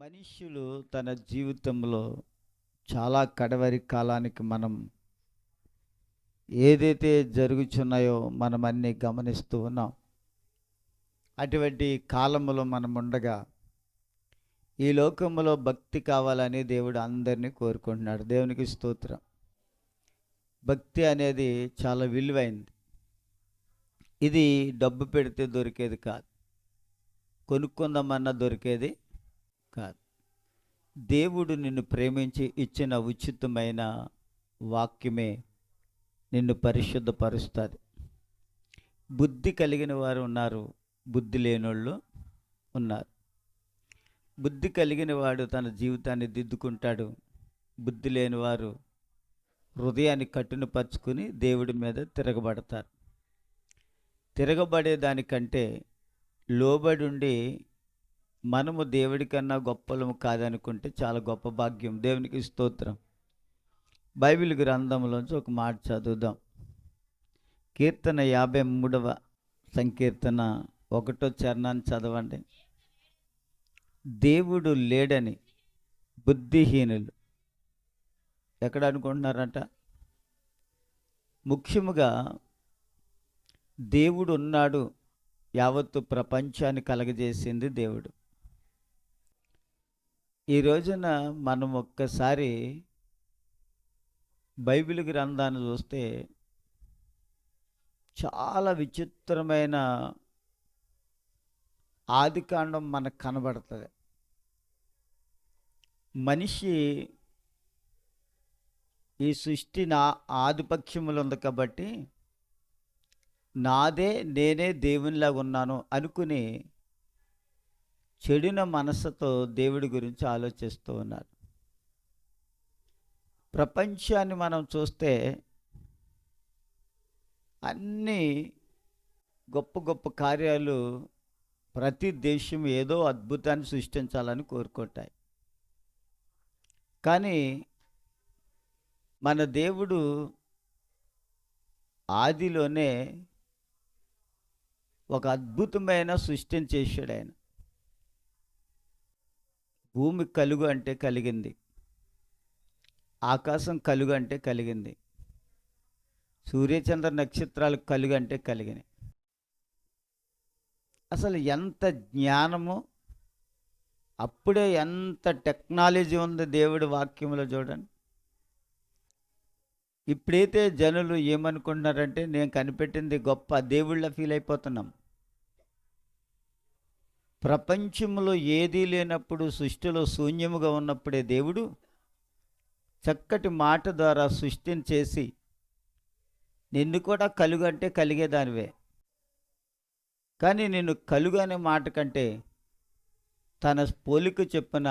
మనుష్యులు తన జీవితంలో చాలా కడవరి కాలానికి మనం ఏదైతే జరుగుచున్నాయో మనం అన్నీ గమనిస్తూ ఉన్నాం. అటువంటి కాలములో మనం ఉండగా ఈ లోకములో భక్తి కావాలని దేవుడు అందరినీ కోరుకుంటున్నాడు. దేవునికి స్తోత్రం. భక్తి అనేది చాలా విలువైంది. ఇది డబ్బు పెడితే దొరికేది కాదు, కొనుక్కుందామన్నా దొరికేది కాదు. దేవుడు నిన్ను ప్రేమించి ఇచ్చిన ఉచితమైన వాక్యమే నిన్ను పరిశుద్ధపరుస్తుంది. బుద్ధి కలిగిన వారు ఉన్నారు, బుద్ధి లేనోళ్ళు ఉన్నారు. బుద్ధి కలిగిన వాడు తన జీవితాన్ని దిద్దుకుంటాడు. బుద్ధి లేనివారు హృదయాన్ని కట్టునపరుచుకుని దేవుడి మీద తిరగబడతారు. తిరగబడేదానికంటే లోబడి ఉండి మనము దేవుడి కన్నా గొప్పలము కాదనుకుంటే చాలా గొప్ప భాగ్యం. దేవునికి స్తోత్రం. బైబిల్ గ్రంథంలోంచి ఒక మాట చదువుదాం. కీర్తన 53వ సంకీర్తన 1వ చరణాన్ని చదవండి. దేవుడు లేడని బుద్ధిహీనులు ఎక్కడ అనుకుంటున్నారంట? ముఖ్యముగా దేవుడు ఉన్నాడు. యావత్తు ప్రపంచాన్ని కలగజేసింది దేవుడు. ఈ రోజున మనం ఒక్కసారి బైబిల్ గ్రంథాన్ని చూస్తే చాలా విచిత్రమైన ఆదికాండం మనకు కనబడుతుంది. మనిషి ఈ సృష్టి నా ఆధిపత్యములు ఉంది కాబట్టి నాదే, నేనే దేవునిలాగా ఉన్నాను అనుకుని చెడిన మనసుతో దేవుడి గురించి ఆలోచిస్తూ ఉన్నారు. ప్రపంచాన్ని మనం చూస్తే అన్ని గొప్ప గొప్ప కార్యాలు ప్రతి దేశం ఏదో అద్భుతాన్ని సృష్టించాలని కోరుకుంటాయి. కానీ మన దేవుడు ఆదిలోనే ఒక అద్భుతమైన సృష్టిని చేశాడు. ఆయన భూమి కలుగు అంటే కలిగింది, ఆకాశం కలుగు అంటే కలిగింది, సూర్యచంద్ర నక్షత్రాలు కలుగు అంటే కలిగినాయి. అసలు ఎంత జ్ఞానము, అప్పుడే ఎంత టెక్నాలజీ ఉంది దేవుడి వాక్యంలో చూడండి. ఇప్పుడైతే జనులు ఏమనుకుంటున్నారంటే నేను కనిపెట్టింది గొప్ప, దేవుళ్ళ ఫీల్ అయిపోతున్నాం. ప్రపంచంలో ఏదీ లేనప్పుడు, సృష్టిలో శూన్యముగా ఉన్నప్పుడే దేవుడు చక్కటి మాట ద్వారా సృష్టిని చేసి నిన్ను కూడా కలుగు అంటే కలిగేదానివే. కానీ నిన్ను కలుగు అనే మాట కంటే తన పోలిక చెప్పిన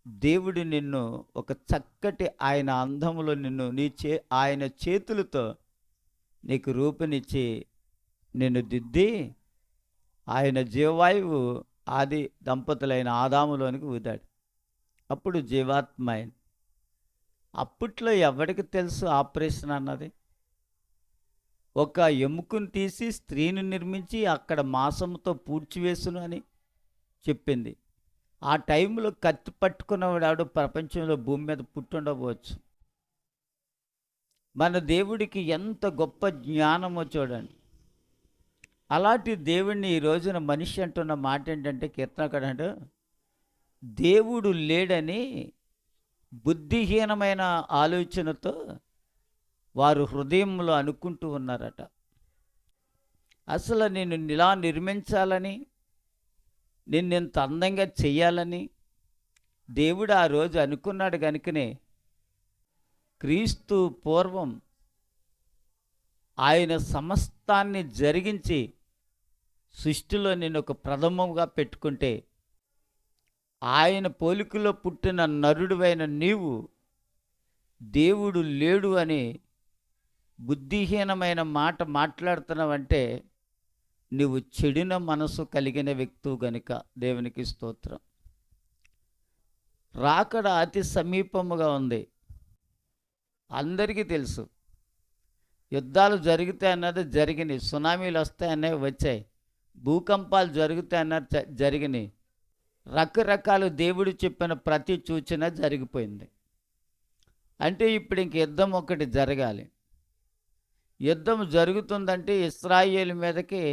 దేవుడు నిన్ను ఒక చక్కటి ఆయన అందములో నిన్ను ఆయన చేతులతో నీకు రూపునిచ్చి నిన్ను దిద్ది ఆయన జీవవాయువు ఆది దంపతులైన ఆదాములోనికి ఊదాడు. అప్పుడు జీవాత్మ అయింది. అప్పట్లో ఎవరికి తెలుసు ఆపరేషన్ అన్నది? ఒక ఎముకను తీసి స్త్రీని నిర్మించి అక్కడ మాంసంతో పూడ్చివేసును అని చెప్పింది. ఆ టైంలో కత్తి పట్టుకున్నవాడు ప్రపంచంలో భూమి మీద పుట్టుండవచ్చు. మన దేవుడికి ఎంత గొప్ప జ్ఞానమో చూడండి. అలాంటి దేవుడిని ఈ రోజున మనిషి అంటున్న మాట ఏంటంటే, కీర్తనకారుడు అంటే దేవుడు లేడని బుద్ధిహీనమైన ఆలోచనతో వారు హృదయంలో అనుకుంటూ ఉన్నారట. అసలు నేను ఇలా నిర్మించాలని, నిన్నెంత అందంగా చెయ్యాలని దేవుడు ఆ రోజు అనుకున్నాడు. కనుకనే క్రీస్తు పూర్వం ఆయన సమస్తాన్ని జరిగించి సృష్టిలో నేను ఒక ప్రథమముగా పెట్టుకుంటే, ఆయన పోలికలో పుట్టిన నరుడువైన నీవు దేవుడు లేడు అని బుద్ధిహీనమైన మాట మాట్లాడుతున్నావంటే నువ్వు చెడిన మనసు కలిగిన వ్యక్తువు గనుక దేవునికి స్తోత్రం. రాకడ అతి సమీపముగా ఉంది, అందరికీ తెలుసు. యుద్ధాలు జరుగుతాయన్నది జరిగినాయి, సునామీలు వస్తాయన్నవి వచ్చాయి, భూకంపాలు జరుగుతాయన్నది జరిగినాయి. రకరకాల దేవుడు చెప్పిన ప్రతి సూచన జరిగిపోయింది. అంటే ఇప్పుడు ఇంక యుద్ధం ఒకటి జరగాలి. యుద్ధం జరుగుతుందంటే ఇశ్రాయేలు మీదకి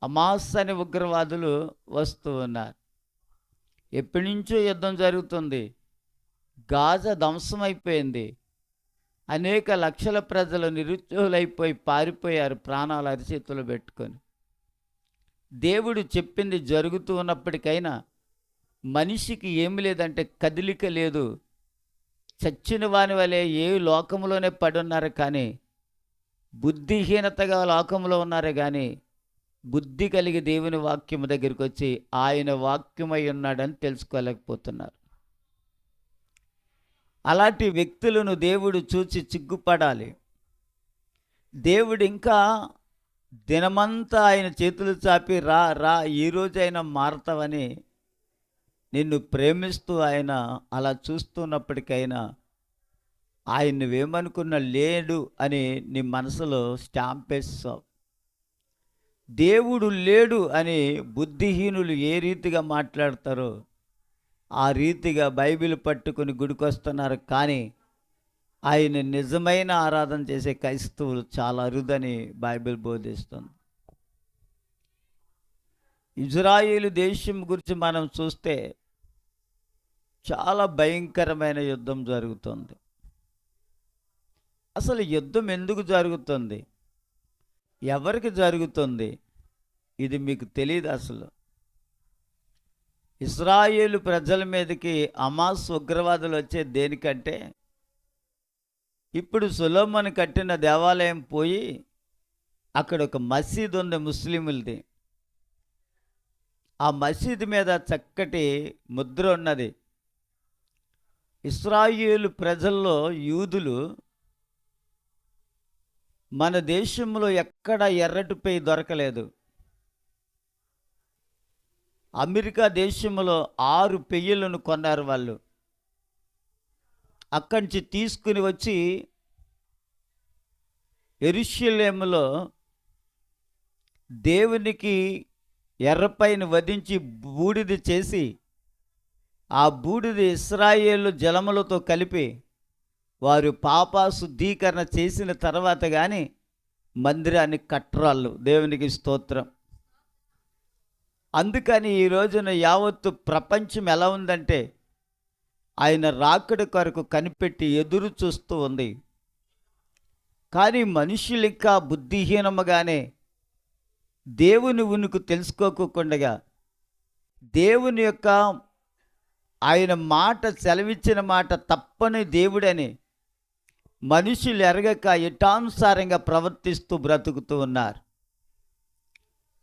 హమాస్ అనే ఉగ్రవాదులు వస్తూ ఉన్నారు. ఎప్పటి నుంచో యుద్ధం జరుగుతుంది. గాజా ధ్వంసమైపోయింది. అనేక లక్షల ప్రజలు నిరుద్యోగులైపోయి పారిపోయారు ప్రాణాలు అరిచేతులు పెట్టుకొని. దేవుడు చెప్పింది జరుగుతూ ఉన్నప్పటికైనా మనిషికి ఏమి లేదంటే కదిలిక లేదు. చచ్చిన వాని వలె ఏ లోకంలోనే పడున్నారు, కానీ బుద్ధిహీనతగా లోకంలో ఉన్నారు. కానీ బుద్ధి కలిగి దేవుని వాక్యము దగ్గరికి వచ్చి ఆయన వాక్యమై ఉన్నాడని తెలుసుకోలేకపోతున్నారు. అలాంటి వ్యక్తులను దేవుడు చూసి సిగ్గుపడాలి. దేవుడు ఇంకా దినమంతా ఆయన చేతులు చాపి రా రా ఈరోజైనా మారతావని నిన్ను ప్రేమిస్తూ ఆయన అలా చూస్తున్నప్పటికైనా ఆయన నువ్వేమనుకున్న లేడు అని నీ మనసులో స్టాంప్ వేస్తావు. దేవుడు లేడు అని బుద్ధిహీనులు ఏ రీతిగా మాట్లాడతారో ఆ రీతిగా బైబిల్ పట్టుకుని గుడికొస్తున్నారు. కానీ ఆయన నిజమైన ఆరాధన చేసే క్రైస్తవులు చాలా అరుదని బైబిల్ బోధిస్తుంది. ఇజ్రాయేలు దేశం గురించి మనం చూస్తే చాలా భయంకరమైన యుద్ధం జరుగుతుంది. అసలు యుద్ధం ఎందుకు జరుగుతుంది, ఎవరికి జరుగుతుంది, ఇది మీకు తెలియదు. అసలు ఇశ్రాయేలు ప్రజల మీదకి హమాస్ ఉగ్రవాదులు వచ్చే దేనికంటే, ఇప్పుడు సొలొమోను కట్టిన దేవాలయం పోయి అక్కడ ఒక మసీద్ ఉంది ముస్లింలది. ఆ మసీద్ మీద చక్కటి ముద్ర ఉన్నది. ఇశ్రాయేలు ప్రజల్లో యూదులు మన దేశంలో ఎక్కడ ఎర్రటిపై దొరకలేదు. అమెరికా దేశంలో 6 పెయ్యలను కొన్నారు వాళ్ళు. అక్కడి నుంచి తీసుకుని వచ్చి యెరూషలేములో దేవునికి ఎర్రపైన వధించి బూడిద చేసి ఆ బూడిద ఇశ్రాయేలు జలములతో కలిపి వారు పాప శుద్ధీకరణ చేసిన తర్వాత కానీ మందిరాన్ని కట్టరాళ్ళు. దేవునికి స్తోత్రం. అందుకని ఈ రోజున యావత్తు ప్రపంచం ఎలా ఉందంటే ఆయన రాకడ కొరకు కనిపెట్టి ఎదురు చూస్తూ ఉంది. కానీ మనుషులు ఇంకా బుద్ధిహీనముగానే దేవుని ఉనికి తెలుసుకోకుండా దేవుని యొక్క ఆయన మాట సెలవిచ్చిన మాట తప్పని దేవుడని మనుషులు ఎరగక ఇష్టానుసారంగా ప్రవర్తిస్తూ బ్రతుకుతూ ఉన్నారు.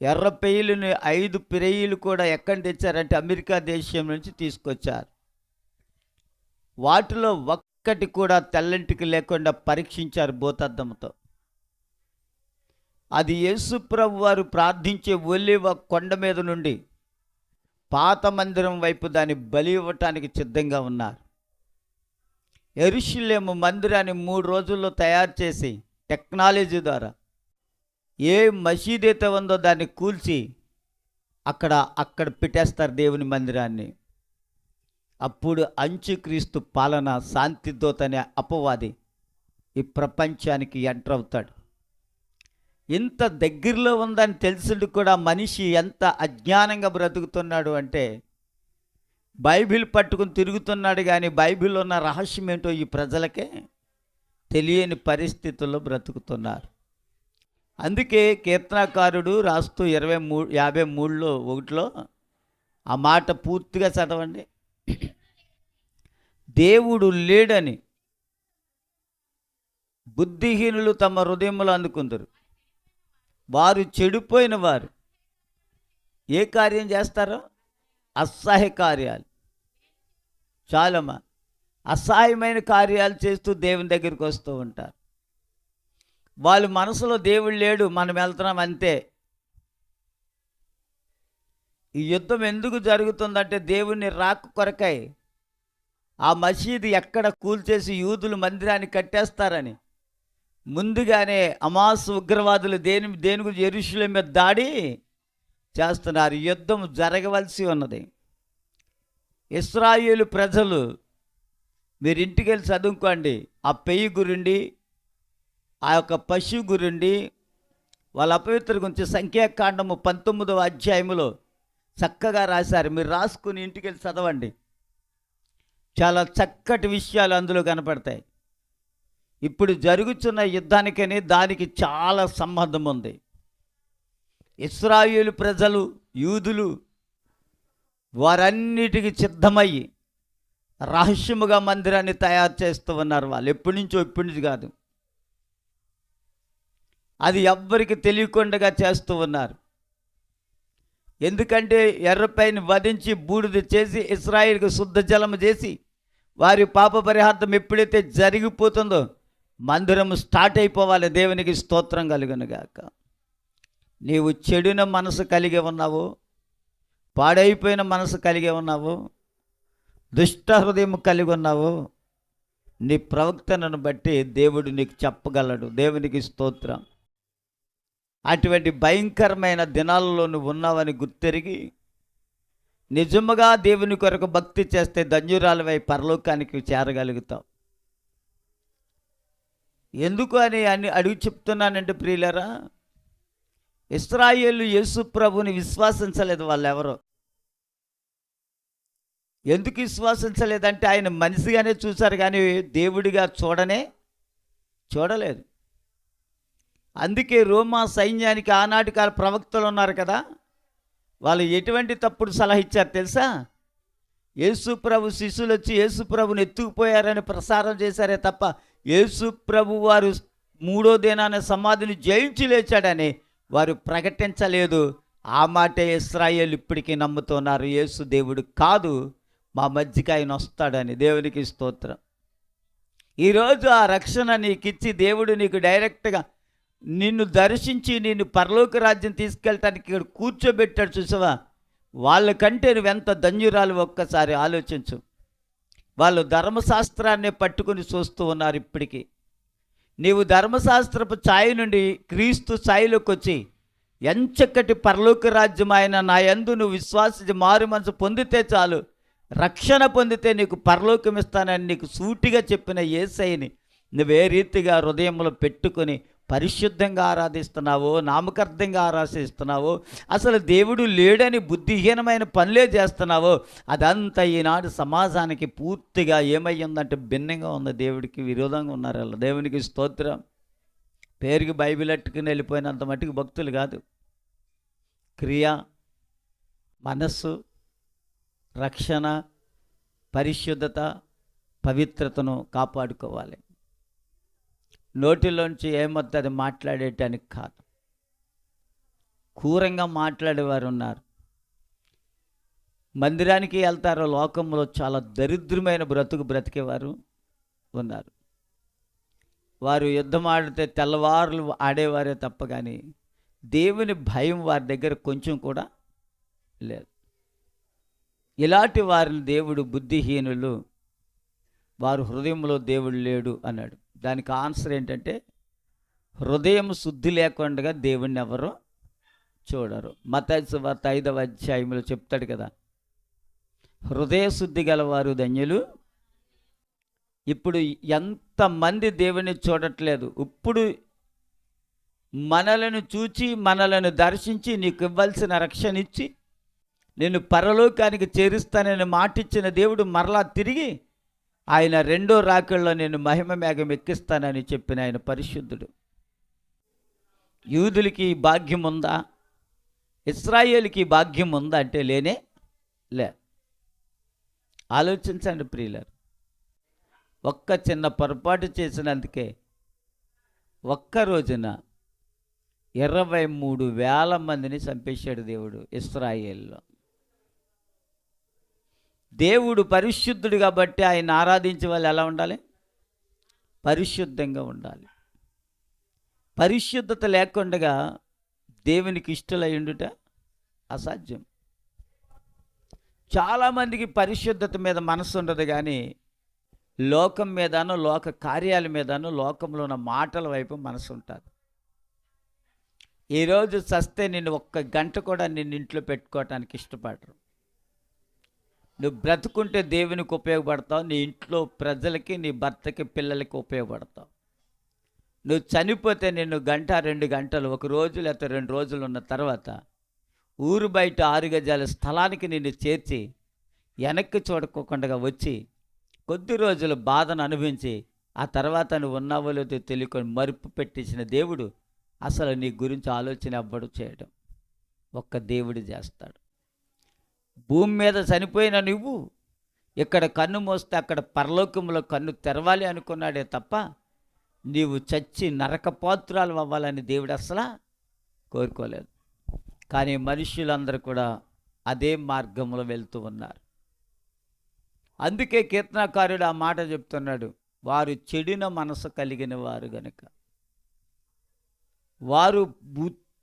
ఎర్ర పెయ్యలను 5 పెయ్యలు కూడా ఎక్కడ తెచ్చారంటే అమెరికా దేశం నుంచి తీసుకొచ్చారు. వాటిలో ఒక్కటి కూడా తెల్లంటికి లేకుండా పరీక్షించారు భూతద్దంతో. అది యేసుప్రభు వారు ప్రార్థించే ఒలీవ కొండ మీద నుండి పాత మందిరం వైపు దాన్ని బలి ఇవ్వటానికి సిద్ధంగా ఉన్నారు. యెరూషలేము మందిరాన్ని 3 రోజుల్లో తయారు చేసి టెక్నాలజీ ద్వారా ఏ మసీదు అయితే ఉందో దాన్ని కూల్చి అక్కడ పెట్టేస్తారు దేవుని మందిరాన్ని. అప్పుడు అంచుక్రీస్తు పాలన శాంతిదూత అనే అపవాది ఈ ప్రపంచానికి ఎంటర్ అవుతాడు. ఇంత దగ్గరలో ఉందని తెలిసింది కూడా మనిషి ఎంత అజ్ఞానంగా బ్రతుకుతున్నాడు అంటే బైబిల్ పట్టుకుని తిరుగుతున్నాడు, కానీ బైబిల్లో ఉన్న రహస్యం ఏంటో ఈ ప్రజలకే తెలియని పరిస్థితుల్లో బ్రతుకుతున్నారు. అందుకే కీర్తనకారుడు రాస్తూ 53:1 ఆ మాట పూర్తిగా చదవండి. దేవుడు లేడని బుద్ధిహీనులు తమ హృదయములు అందుకుందరు. వారు చెడిపోయిన వారు ఏ కార్యం చేస్తారో అసహాయ కార్యాలు. చాలమ్మా, అసహాయమైన కార్యాలు చేస్తూ దేవుని దగ్గరికి వస్తూ ఉంటారు. వాళ్ళ మనసులో దేవుడు లేడు, మనం వెళ్తున్నాం అంతే. ఈ యుద్ధం ఎందుకు జరుగుతుందంటే దేవుని రాక కొరకై. ఆ మసీదు ఎక్కడ కూల్చేసి యూదులు మందిరాన్ని కట్టేస్తారని ముందుగానే హమాస్ ఉగ్రవాదులు దేని గురించి యెరూషలేము మీద దాడి చేస్తున్నారు. యుద్ధం జరగవలసి ఉన్నది. ఇశ్రాయేలు ప్రజలు, మీరు ఇంటికి వెళ్ళి చదువుకోండి, ఆ పెయ్యి గురుండి, ఆ యొక్క పశువు గురుండి, వాళ్ళ అపవిత్ర గురించి సంఖ్యాకాండము 19వ అధ్యాయములో చక్కగా రాశారు. మీరు రాసుకుని ఇంటికి వెళ్ళి చదవండి. చాలా చక్కటి విషయాలు అందులో కనపడతాయి. ఇప్పుడు జరుగుతున్న యుద్ధానికని దానికి చాలా సంబంధం ఉంది. ఇశ్రాయేలు ప్రజలు, యూదులు వారన్నిటికీ సిద్ధమయ్యి రహస్యముగా మందిరాన్ని తయారు చేస్తూ ఉన్నారు. వాళ్ళు ఎప్పటి నుంచి కాదు, అది ఎవ్వరికి తెలియకుండా చేస్తూ ఉన్నారు. ఎందుకంటే ఎర్రపైని వధించి బూడిద చేసి ఇశ్రాయేలుకు శుద్ధ జలము చేసి వారి పాప పరిహార్థం ఎప్పుడైతే జరిగిపోతుందో మందిరం స్టార్ట్ అయిపోవాలి. దేవునికి స్తోత్రం కలుగునుగాక. నీవు చెడున మనసు కలిగి ఉన్నావు, పాడైపోయిన మనసు కలిగి ఉన్నావు, దుష్ట హృదయం కలిగి ఉన్నావు, నీ ప్రవక్తనను బట్టి దేవుడు నీకు చెప్పగలడు. దేవునికి స్తోత్రం. అటువంటి భయంకరమైన దినాలలో నువ్వు ఉన్నావని గుర్తెరిగి నిజముగా దేవుని కొరకు భక్తి చేస్తే ధన్యురాలవై పరలోకానికి చేరగలుగుతావు. ఎందుకు అని అడిగి చెప్తున్నానంటే ప్రియులరా, ఇశ్రాయేలు యేసు ప్రభుని విశ్వాసించలేదు. వాళ్ళు ఎవరో ఎందుకు విశ్వాసించలేదంటే ఆయన మనిషిగానే చూశారు, కానీ దేవుడిగా చూడలేదు. అందుకే రోమా సైన్యానికి ఆనాటి కాల ప్రవక్తలు ఉన్నారు కదా, వాళ్ళు ఎటువంటి తప్పుడు సలహా ఇచ్చారు తెలుసా? యేసు ప్రభు శిష్యులు వచ్చి యేసు ప్రభుని ఎత్తుకుపోయారని ప్రసారం చేశారే తప్ప యేసు ప్రభు వారు 3వ దినాన సమాధిని జయించి లేచాడని వారు ప్రకటించలేదు. ఆ మాటే ఇశ్రాయేలు ఇప్పటికీ నమ్ముతున్నారు. యేసు దేవుడు కాదు, మా మధ్యకి ఆయన వస్తాడని. దేవునికి స్తోత్రం. ఈరోజు ఆ రక్షణ నీకిచ్చి దేవుడు నీకు డైరెక్ట్గా నిన్ను దర్శించి నిన్ను పరలోక రాజ్యం తీసుకెళ్ళటానికి ఇక్కడ కూర్చోబెట్టాడు. చూసావా? వాళ్ళకంటే నువ్వెంత ధన్యురాలు ఒక్కసారి ఆలోచించు. వాళ్ళు ధర్మశాస్త్రాన్ని పట్టుకుని చూస్తూ ఉన్నారు. ఇప్పటికీ నీవు ధర్మశాస్త్రపు ఛాయ నుండి క్రీస్తు ఛాయలోకి వచ్చి ఎంచక్కటి పరలోక రాజ్యం ఆయన నా యందు నువ్వు విశ్వాసించి మారు మనసు పొందితే చాలు, రక్షణ పొందితే నీకు పరలోకం ఇస్తానని నీకు సూటిగా చెప్పిన యేసయ్యని నువ్వే రీతిగా హృదయంలో పెట్టుకొని పరిశుద్ధంగా ఆరాధిస్తున్నావో, నామకార్థంగా ఆరాధిస్తున్నావో, అసలు దేవుడు లేడని బుద్ధిహీనమైన పనులే చేస్తున్నావో, అదంతా ఈనాడు సమాజానికి పూర్తిగా ఏమయ్యిందంటే భిన్నంగా ఉంది. దేవుడికి విరోధంగా ఉన్నారు వాళ్ళు. దేవునికి స్తోత్రం. పేరుకి బైబిల్ అట్టుకుని వెళ్ళిపోయినంత మట్టుకు భక్తులు కాదు. క్రియ, మనస్సు, రక్షణ, పరిశుద్ధత, పవిత్రతను కాపాడుకోవాలి. నోటిలోంచి ఏమొద్దు అది మాట్లాడేటానికి కాదు. క్రూరంగా మాట్లాడేవారు ఉన్నారు. మందిరానికి వెళ్తారో లోకంలో చాలా దరిద్రమైన బ్రతికేవారు ఉన్నారు. వారు యుద్ధం ఆడితే తెల్లవారులు ఆడేవారే తప్ప కానీ దేవుని భయం వారి దగ్గర కొంచెం కూడా లేదు. ఇలాంటి వారిని దేవుడు బుద్ధిహీనులు, వారు హృదయంలో దేవుడు లేడు అన్నాడు. దానికి ఆన్సర్ ఏంటంటే హృదయం శుద్ధి లేకుండా దేవుణ్ణి ఎవరో చూడరు. మత్తయి సువార్త 5వ అధ్యాయంలో చెప్తాడు కదా, హృదయ శుద్ధి గలవారు ధన్యులు. ఇప్పుడు ఎంతమంది దేవుని చూడట్లేదు. ఇప్పుడు మనలను చూచి మనలను దర్శించి నీకు ఇవ్వాల్సిన రక్షణ ఇచ్చి నేను పరలోకానికి చేరుస్తానని మాటిచ్చిన దేవుడు మరలా తిరిగి ఆయన 2వ రాకడలో నేను మహిమ మేఘం ఎక్కిస్తానని చెప్పిన ఆయన పరిశుద్ధుడు. యూదులకి భాగ్యం ఉందా? ఇశ్రాయేలుకి భాగ్యం ఉందా అంటే లే. ఆలోచించండి ప్రియులారు. ఒక్క చిన్న పొరపాటు చేసినందుకే ఒక్క రోజున 23,000 మందిని చంపేశాడు దేవుడు ఇశ్రాయేలులో. దేవుడు పరిశుద్ధుడు కాబట్టి ఆయన ఆరాధించే వాళ్ళు ఎలా ఉండాలి? పరిశుద్ధంగా ఉండాలి. పరిశుద్ధత లేకుండా దేవునికి ఇష్టలై ఉండుట అసాధ్యం. చాలామందికి పరిశుద్ధత మీద మనసు ఉండదు, కానీ లోకం మీదనో లోక కార్యాల మీదనో లోకంలో ఉన్న మాటల వైపు మనసు ఉంటుంది. ఈరోజు చస్తే నిన్ను 1 గంట కూడా నిన్ను ఇంట్లో పెట్టుకోవటానికి ఇష్టపడరు. నువ్వు బ్రతుకుంటే దేవునికి ఉపయోగపడతావు, నీ ఇంట్లో ప్రజలకి, నీ భర్తకి, పిల్లలకి ఉపయోగపడతావు. నువ్వు చనిపోతే నిన్ను గంట 2 గంటలు, ఒక రోజు లేకపోతే 2 రోజులు ఉన్న తర్వాత ఊరు బయట 6 గజాల స్థలానికి నిన్ను చేర్చి వెనక్కి చూడకోకుండా వచ్చి కొద్ది రోజులు బాధను అనుభవించి ఆ తర్వాత నువ్వు ఉన్నావో లేదో తెలియకొని మరుపు పెట్టేసిన దేవుడు అసలు నీ గురించి ఆలోచన ఎవ్వడు చేయడం, ఒక్క దేవుడు చేస్తాడు. భూమి మీద చనిపోయిన నువ్వు ఇక్కడ కన్ను మోస్తే అక్కడ పరలోకంలో కన్ను తెరవాలి అనుకున్నాడే తప్ప నీవు చచ్చి నరకపాత్రాలు అవ్వాలని దేవుడు అసలు కోరుకోలేదు. కానీ మనుష్యులందరూ కూడా అదే మార్గంలో వెళ్తూ ఉన్నారు. అందుకే కీర్తనకారుడు ఆ మాట చెప్తున్నాడు, వారు చెడిన మనసు కలిగిన వారు గనుక, వారు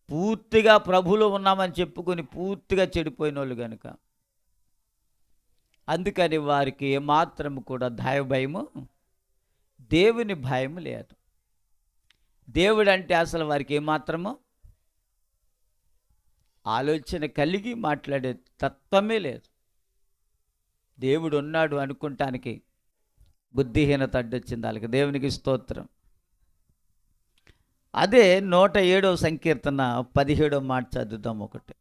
పూర్తిగా ప్రభులో ఉన్నామని చెప్పుకొని పూర్తిగా చెడిపోయిన వాళ్ళు కనుక, అందుకని వారికి ఏమాత్రము కూడా దైవభయము, దేవుని భయం లేదు. దేవుడు అంటే అసలు వారికి ఏమాత్రము ఆలోచన కలిగి మాట్లాడే తత్వమే లేదు. దేవుడు ఉన్నాడు అనుకుంటానికి బుద్ధిహీనత అడ్డొచ్చింది వాళ్ళకి. దేవునికి స్తోత్రం. అదే 107వ సంకీర్తన 17వ మాట చదువుదాం. ఒకటి,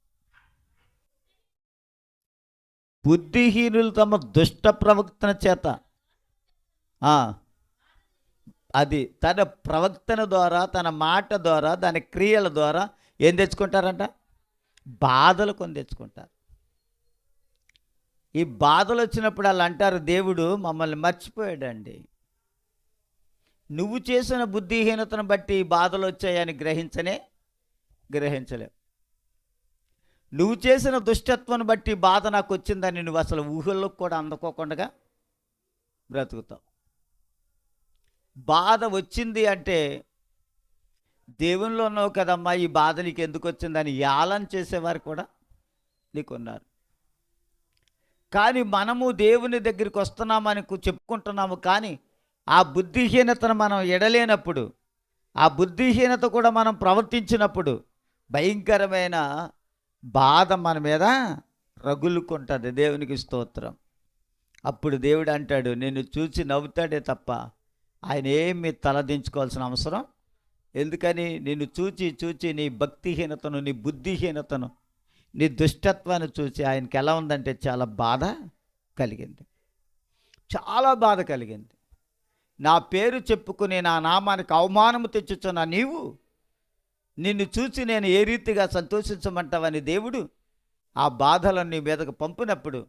బుద్ధిహీనులు తమ దుష్ట ప్రవక్తన చేత, అది తన ప్రవక్తన ద్వారా, తన మాట ద్వారా, దాని క్రియల ద్వారా ఏం తెచ్చుకుంటారంట? బాధలు కొని తెచ్చుకుంటారు. ఈ బాధలు వచ్చినప్పుడు వాళ్ళు అంటారు, దేవుడు మమ్మల్ని మర్చిపోయాడండి. నువ్వు చేసిన బుద్ధిహీనతను బట్టి బాధలు వచ్చాయని గ్రహించలేవు. నువ్వు చేసిన దుష్టత్వాన్ని బట్టి బాధ నాకు వచ్చిందని నువ్వు అసలు ఊహల్లోకి కూడా అందుకోకుండా బ్రతుకుతావు. బాధ వచ్చింది అంటే దేవునిలో ఉన్నావు కదమ్మా, ఈ బాధ నీకు ఎందుకు వచ్చిందని యాలన చేసేవారు కూడా నీకున్నారు. కానీ మనము దేవుని దగ్గరికి వస్తున్నామని చెప్పుకుంటున్నాము, కానీ ఆ బుద్ధిహీనతను మనం ఎడలేనప్పుడు, ఆ బుద్ధిహీనత కూడా మనం ప్రవర్తించినప్పుడు భయంకరమైన బాధ మన మీద రగులుకుంటుంది. దేవునికి స్తోత్రం. అప్పుడు దేవుడు అంటాడు, నిన్ను చూసి నవ్వుతాడే తప్ప ఆయన ఏమీ తలదించుకోవాల్సిన అవసరం. ఎందుకని? నిన్ను చూచి నీ భక్తిహీనతను, నీ బుద్ధిహీనతను, నీ దుష్టత్వాన్ని చూసి ఆయనకి ఎలా ఉందంటే చాలా బాధ కలిగింది, చాలా బాధ కలిగింది. నా పేరు చెప్పుకుని నా నామానికి అవమానము తెచ్చుచున్న నీవు, నిన్ను చూసి నేను ఏ రీతిగా సంతోషించమంటావని దేవుడు ఆ బాధలను నీ మీదకు పంపినప్పుడు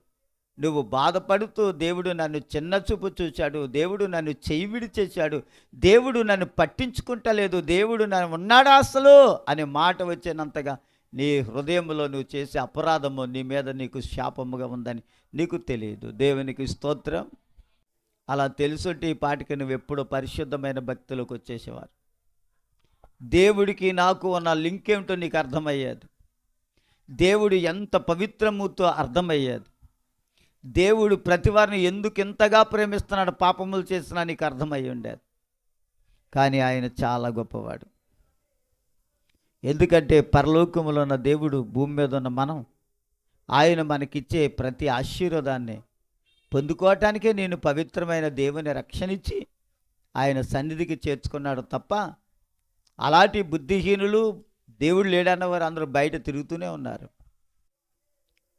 నువ్వు బాధపడుతూ, దేవుడు నన్ను చిన్న చూపు చూశాడు, దేవుడు నన్ను చెయ్యివిడి చేశాడు, దేవుడు నన్ను పట్టించుకుంటలేదు, దేవుడు నన్ను ఉన్నాడా అసలు అనే మాట వచ్చేనంతగా నీ హృదయంలో నువ్వు చేసే అపరాధము నీ మీద నీకు శాపముగా ఉందని నీకు తెలియదు. దేవునికి స్తోత్రం. అలా తెలుసుంటే ఈ పాటికి నువ్వు ఎప్పుడో పరిశుద్ధమైన భక్తులకు వచ్చేసేవారు. దేవుడికి నాకు ఉన్న లింక్ ఏమిటో నీకు అర్థమయ్యేది. దేవుడు ఎంత పవిత్రముతో అర్థమయ్యేది. దేవుడు ప్రతివారిని ఎందుకు ఇంతగా ప్రేమిస్తున్నాడు, పాపములు చేసినా నీకు అర్థమయ్యి ఉండేది. కానీ ఆయన చాలా గొప్పవాడు. ఎందుకంటే పరలోకములో ఉన్న దేవుడు, భూమి మీద ఉన్న మనం, ఆయన మనకిచ్చే ప్రతి ఆశీర్వాదాన్ని పొందుకోవటానికే నేను పవిత్రమైన దేవుని రక్షణించి ఆయన సన్నిధికి చేర్చుకున్నాడు తప్ప అలాంటి బుద్ధిహీనులు, దేవుడు లేడన్న వారు అందరూ బయట తిరుగుతూనే ఉన్నారు.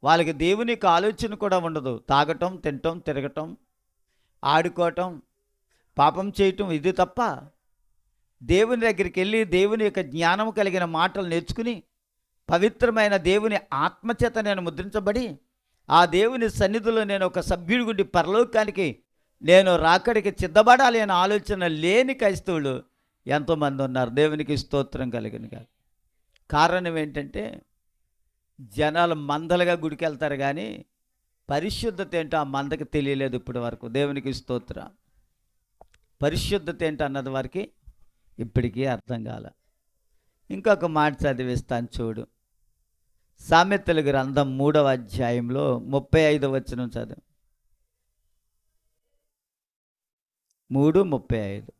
వాళ్ళకి దేవునికి ఆలోచన కూడా ఉండదు. తాగటం, తినటం, తిరగటం, ఆడుకోవటం, పాపం చేయటం, ఇది తప్ప దేవుని దగ్గరికి వెళ్ళి దేవుని యొక్క జ్ఞానం కలిగిన మాటలు నేర్చుకుని పవిత్రమైన దేవుని ఆత్మచేత నేను ముద్రించబడి ఆ దేవుని సన్నిధిలో నేను ఒక సభ్యుడి గుండి పరలోకానికి నేను రాకడికి సిద్ధపడాలి అనే ఆలోచన లేని క్రైస్తవులు ఎంతోమంది ఉన్నారు. దేవునికి స్తోత్రం కలిగిన కాదు. కారణం ఏంటంటే జనాలు మందలుగా గుడికి వెళ్తారు, కానీ పరిశుద్ధత ఏంటో ఆ మందకి తెలియలేదు ఇప్పటి వరకు. దేవునికి స్తోత్రం. పరిశుద్ధత ఏంటో అన్నది వారికి ఇప్పటికీ అర్థం కాల. ఇంకొక మాట చదివిస్తాను చూడు. సామెతల గ్రంథం 3వ అధ్యాయంలో 35వ వచనం చదువు. 3:35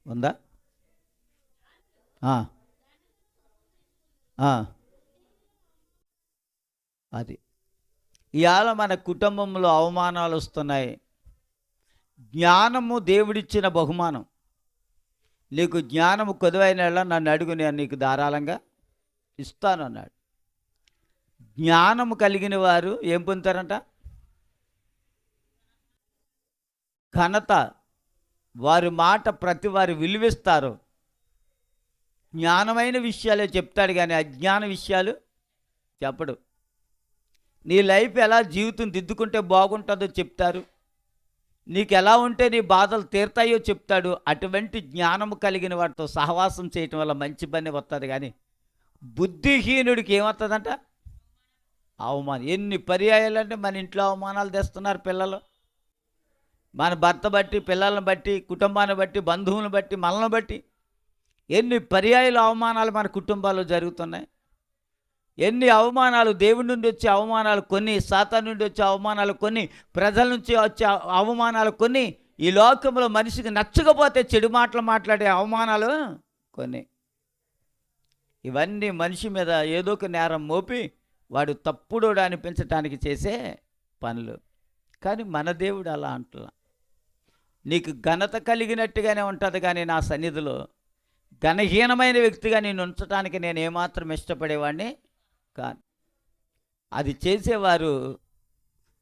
ఉందా? అది ఇవాళ మన కుటుంబంలో అవమానాలు వస్తున్నాయి. జ్ఞానము దేవుడిచ్చిన బహుమానం. నీకు జ్ఞానము కొదువైన యెడల నన్ను అడుగు, నేను నీకు ధారాళంగా ఇస్తాను అన్నాడు. జ్ఞానము కలిగిన వారు ఏం పొందుతారంట? ఘనత. వారి మాట ప్రతి వారు విలువిస్తారు. జ్ఞానమైన విషయాలే చెప్తాడు కానీ అజ్ఞాన విషయాలు చెప్పడు. నీ లైఫ్ ఎలా జీవితం దిద్దుకుంటే బాగుంటుందో చెప్తారు. నీకు ఎలా ఉంటే నీ బాధలు తీరుతాయో చెప్తాడు. అటువంటి జ్ఞానము కలిగిన వాటితో సహవాసం చేయటం వల్ల మంచి పని వస్తుంది. కానీ బుద్ధిహీనుడికి ఏమవుతుందంట? అవమానం. ఎన్ని పర్యాయాలంటే మన ఇంట్లో అవమానాలు తెస్తున్నారు పిల్లలు. మన భర్త బట్టి, పిల్లలను బట్టి, కుటుంబాన్ని బట్టి, బంధువులను బట్టి, మనల్ని బట్టి ఎన్ని పర్యాయాలు అవమానాలు మన కుటుంబాల్లో జరుగుతున్నాయి. ఎన్ని అవమానాలు, దేవుడి నుండి వచ్చే అవమానాలు కొన్ని, సాతాను నుండి వచ్చే అవమానాలు కొన్ని, ప్రజల నుంచి వచ్చే అవమానాలు కొన్ని, ఈ లోకంలో మనిషికి నచ్చకపోతే చెడు మాటలు మాట్లాడే అవమానాలు కొన్ని. ఇవన్నీ మనిషి మీద ఏదో ఒక నేరం మోపి వాడు తప్పుడోడు అనిపించటానికి చేసే పనులు. కానీ మన దేవుడు అలా అంటలా. నీకు ఘనత కలిగినట్టుగానే ఉంటుంది, కానీ నా సన్నిధిలో ఘనహీనమైన వ్యక్తిగా నేను ఉంచడానికి నేను ఏమాత్రం ఇష్టపడేవాడిని కాదు. అది చేసేవారు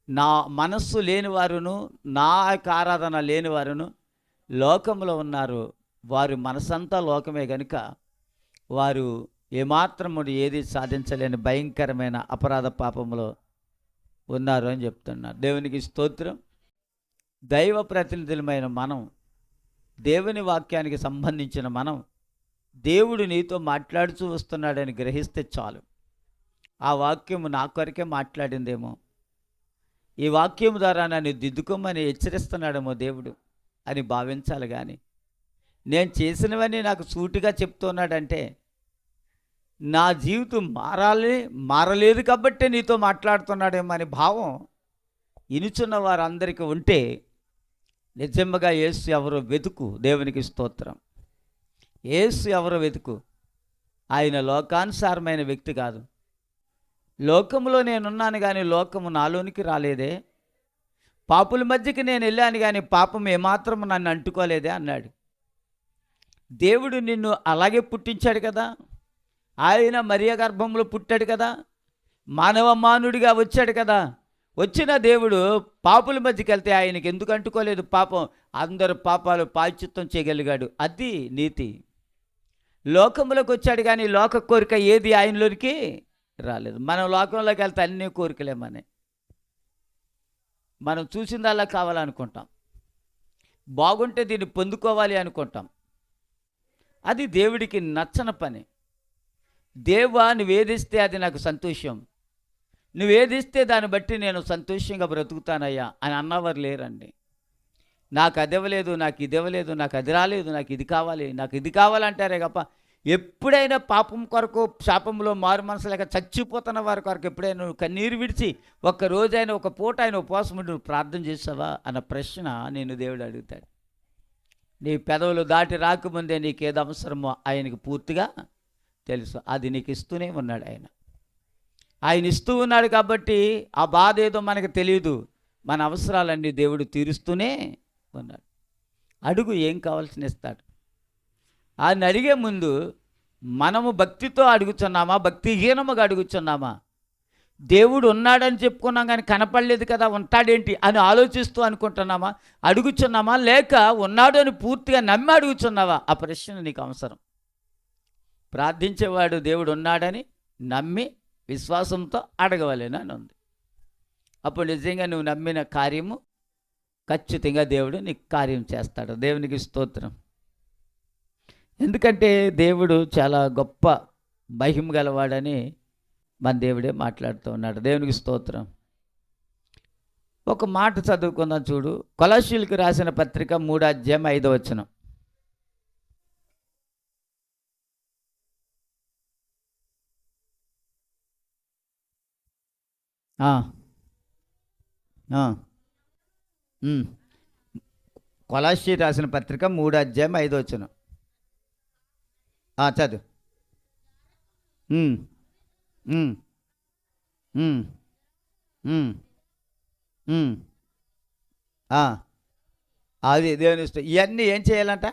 నా మనస్సు లేనివారును, నా యొక్క ఆరాధన లేనివారును లోకంలో ఉన్నారు. వారు మనసంతా లోకమే కనుక వారు ఏమాత్రము ఏది సాధించలేని భయంకరమైన అపరాధ పాపంలో ఉన్నారు అని చెప్తున్నారు. దేవునికి స్తోత్రం. దైవ ప్రతినిధులమైన మనం, దేవుని వాక్యానికి సంబంధించిన మనం, దేవుడు నీతో మాట్లాడుతూ వస్తున్నాడని గ్రహిస్తే చాలు. ఆ వాక్యము నా కొరకే మాట్లాడిందేమో, ఈ వాక్యం ద్వారా నన్ను దిద్దుకోమని హెచ్చరిస్తున్నాడేమో దేవుడు అని భావించాలి. కానీ నేను చేసినవన్నీ నాకు సూటిగా చెప్తున్నాడంటే నా జీవితం మారలేదు కాబట్టే నీతో మాట్లాడుతున్నాడేమో అని భావం ఇనుచున్న వారందరికీ ఉంటే నిజంగా యేసు ఎవరో వెతుకు. దేవునికి స్తోత్రం. యేసు ఎవరో వెతుకు. ఆయన లోకానుసారమైన వ్యక్తి కాదు. లోకములో నేనున్నాను కానీ లోకము నాలోనికి రాలేదే. పాపుల మధ్యకి నేను వెళ్ళాను కానీ పాపం ఏమాత్రం నన్ను అంటుకోలేదే అన్నాడు. దేవుడు నిన్ను అలాగే పుట్టించాడు కదా. ఆయన మరియ గర్భంలో పుట్టాడు కదా. మానవుడిగా వచ్చాడు కదా. వచ్చిన దేవుడు పాపుల మధ్యకి వెళ్తే ఆయనకి ఎందుకు అంటుకోలేదు పాపం? అందరు పాపాలు ప్రాయశ్చిత్తం చేయగలిగాడు. అది నీతి. లోకంలోకి వచ్చాడు కానీ లోక కోరిక ఏది ఆయనలోనికి రాలేదు. మనం లోకంలోకి వెళ్తే అన్ని కోరికలేమని మనం చూసిందల్లా కావాలనుకుంటాం. బాగుంటే దీన్ని పొందుకోవాలి అనుకుంటాం. అది దేవుడికి నచ్చని పని. దేవా నువ్వేదిస్తే అది నాకు సంతోషం, నువ్వేదిస్తే దాన్ని బట్టి నేను సంతోషంగా బ్రతుకుతానయ్యా అని అన్నవారు లేరండి. నాకు అది ఇవ్వలేదు, నాకు ఇది ఇవ్వలేదు, నాకు అది రాలేదు, నాకు ఇది కావాలి, నాకు ఇది కావాలంటారే గప్ప ఎప్పుడైనా పాపం కొరకు శాపంలో మారు మనసు లేక చచ్చిపోతున్న వారి కొరకు ఎప్పుడైనా నువ్వు కన్నీరు విడిచి ఒక్క రోజైనా ఒక పూట ఆయన ఉపవాసం నువ్వు ప్రార్థన చేసావా అన్న ప్రశ్న నేను దేవుడు అడుగుతాడు. నీ పెదవులు దాటి రాకముందే నీకేదో అవసరమో ఆయనకు పూర్తిగా తెలుసు. అది నీకు ఇస్తూనే ఉన్నాడు. ఆయన ఇస్తూ ఉన్నాడు కాబట్టి ఆ బాధ ఏదో మనకు తెలియదు. మన అవసరాలన్నీ దేవుడు తీరుస్తూనే ఉన్నాడు. అడుగు, ఏం కావాల్సిన ఇస్తాడు. ఆయన అడిగే ముందు మనము భక్తితో అడుగుతున్నామా, భక్తిహీనముగా అడుగుతున్నామా? దేవుడు ఉన్నాడని చెప్పుకున్నాం కానీ కనపడలేదు కదా, ఉంటాడేంటి అని ఆలోచిస్తూ అనుకుంటున్నామా, అడుగుచున్నామా? లేక ఉన్నాడు అని పూర్తిగా నమ్మి అడుగుచున్నావా? ఆ ప్రశ్న నీకు అవసరం. ప్రార్థించేవాడు దేవుడు ఉన్నాడని నమ్మి విశ్వాసంతో అడగవలేను అని ఉంది. అప్పుడు నిజంగా నువ్వు నమ్మిన కార్యము ఖచ్చితంగా దేవుడు నీకు కార్యం చేస్తాడు. దేవునికి స్తోత్రం. ఎందుకంటే దేవుడు చాలా గొప్ప మహిమ గలవాడని మన దేవుడే మాట్లాడుతూ ఉన్నాడు. దేవునికి స్తోత్రం. ఒక మాట చదువుకుందాం చూడు. కొలస్సీయులకు రాసిన పత్రిక 3:5. కొలస్సీయులకు రాసిన పత్రిక 3:5. చదువు. ఉమ్, ఉమ్, ఆ, అది దేవుని ఇష్టం. ఇవన్నీ ఏం చేయాలంట?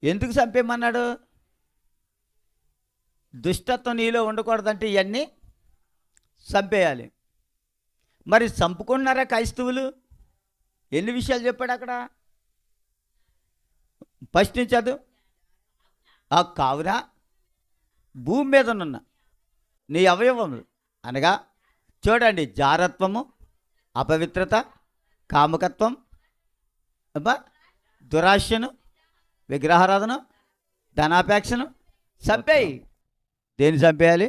ఎందుకు చంపేయమన్నాడు? దుష్టత్వం నీలో ఉండకూడదంటే ఇవన్నీ చంపేయాలి. మరి చంపుకున్నారా క్రైస్తవులు? ఎన్ని విషయాలు చెప్పాడు అక్కడ? ఫస్ట్ నుంచి చదువు. కావున భూమి మీద ఉన్న నీ అవయవములు అనగా చూడండి, జారత్వము, అపవిత్రత, కామకత్వం, అబ్బా, దురాశను, విగ్రహారాధన, ధనాపేక్షను చంపేయి. దేన్ని చంపేయాలి?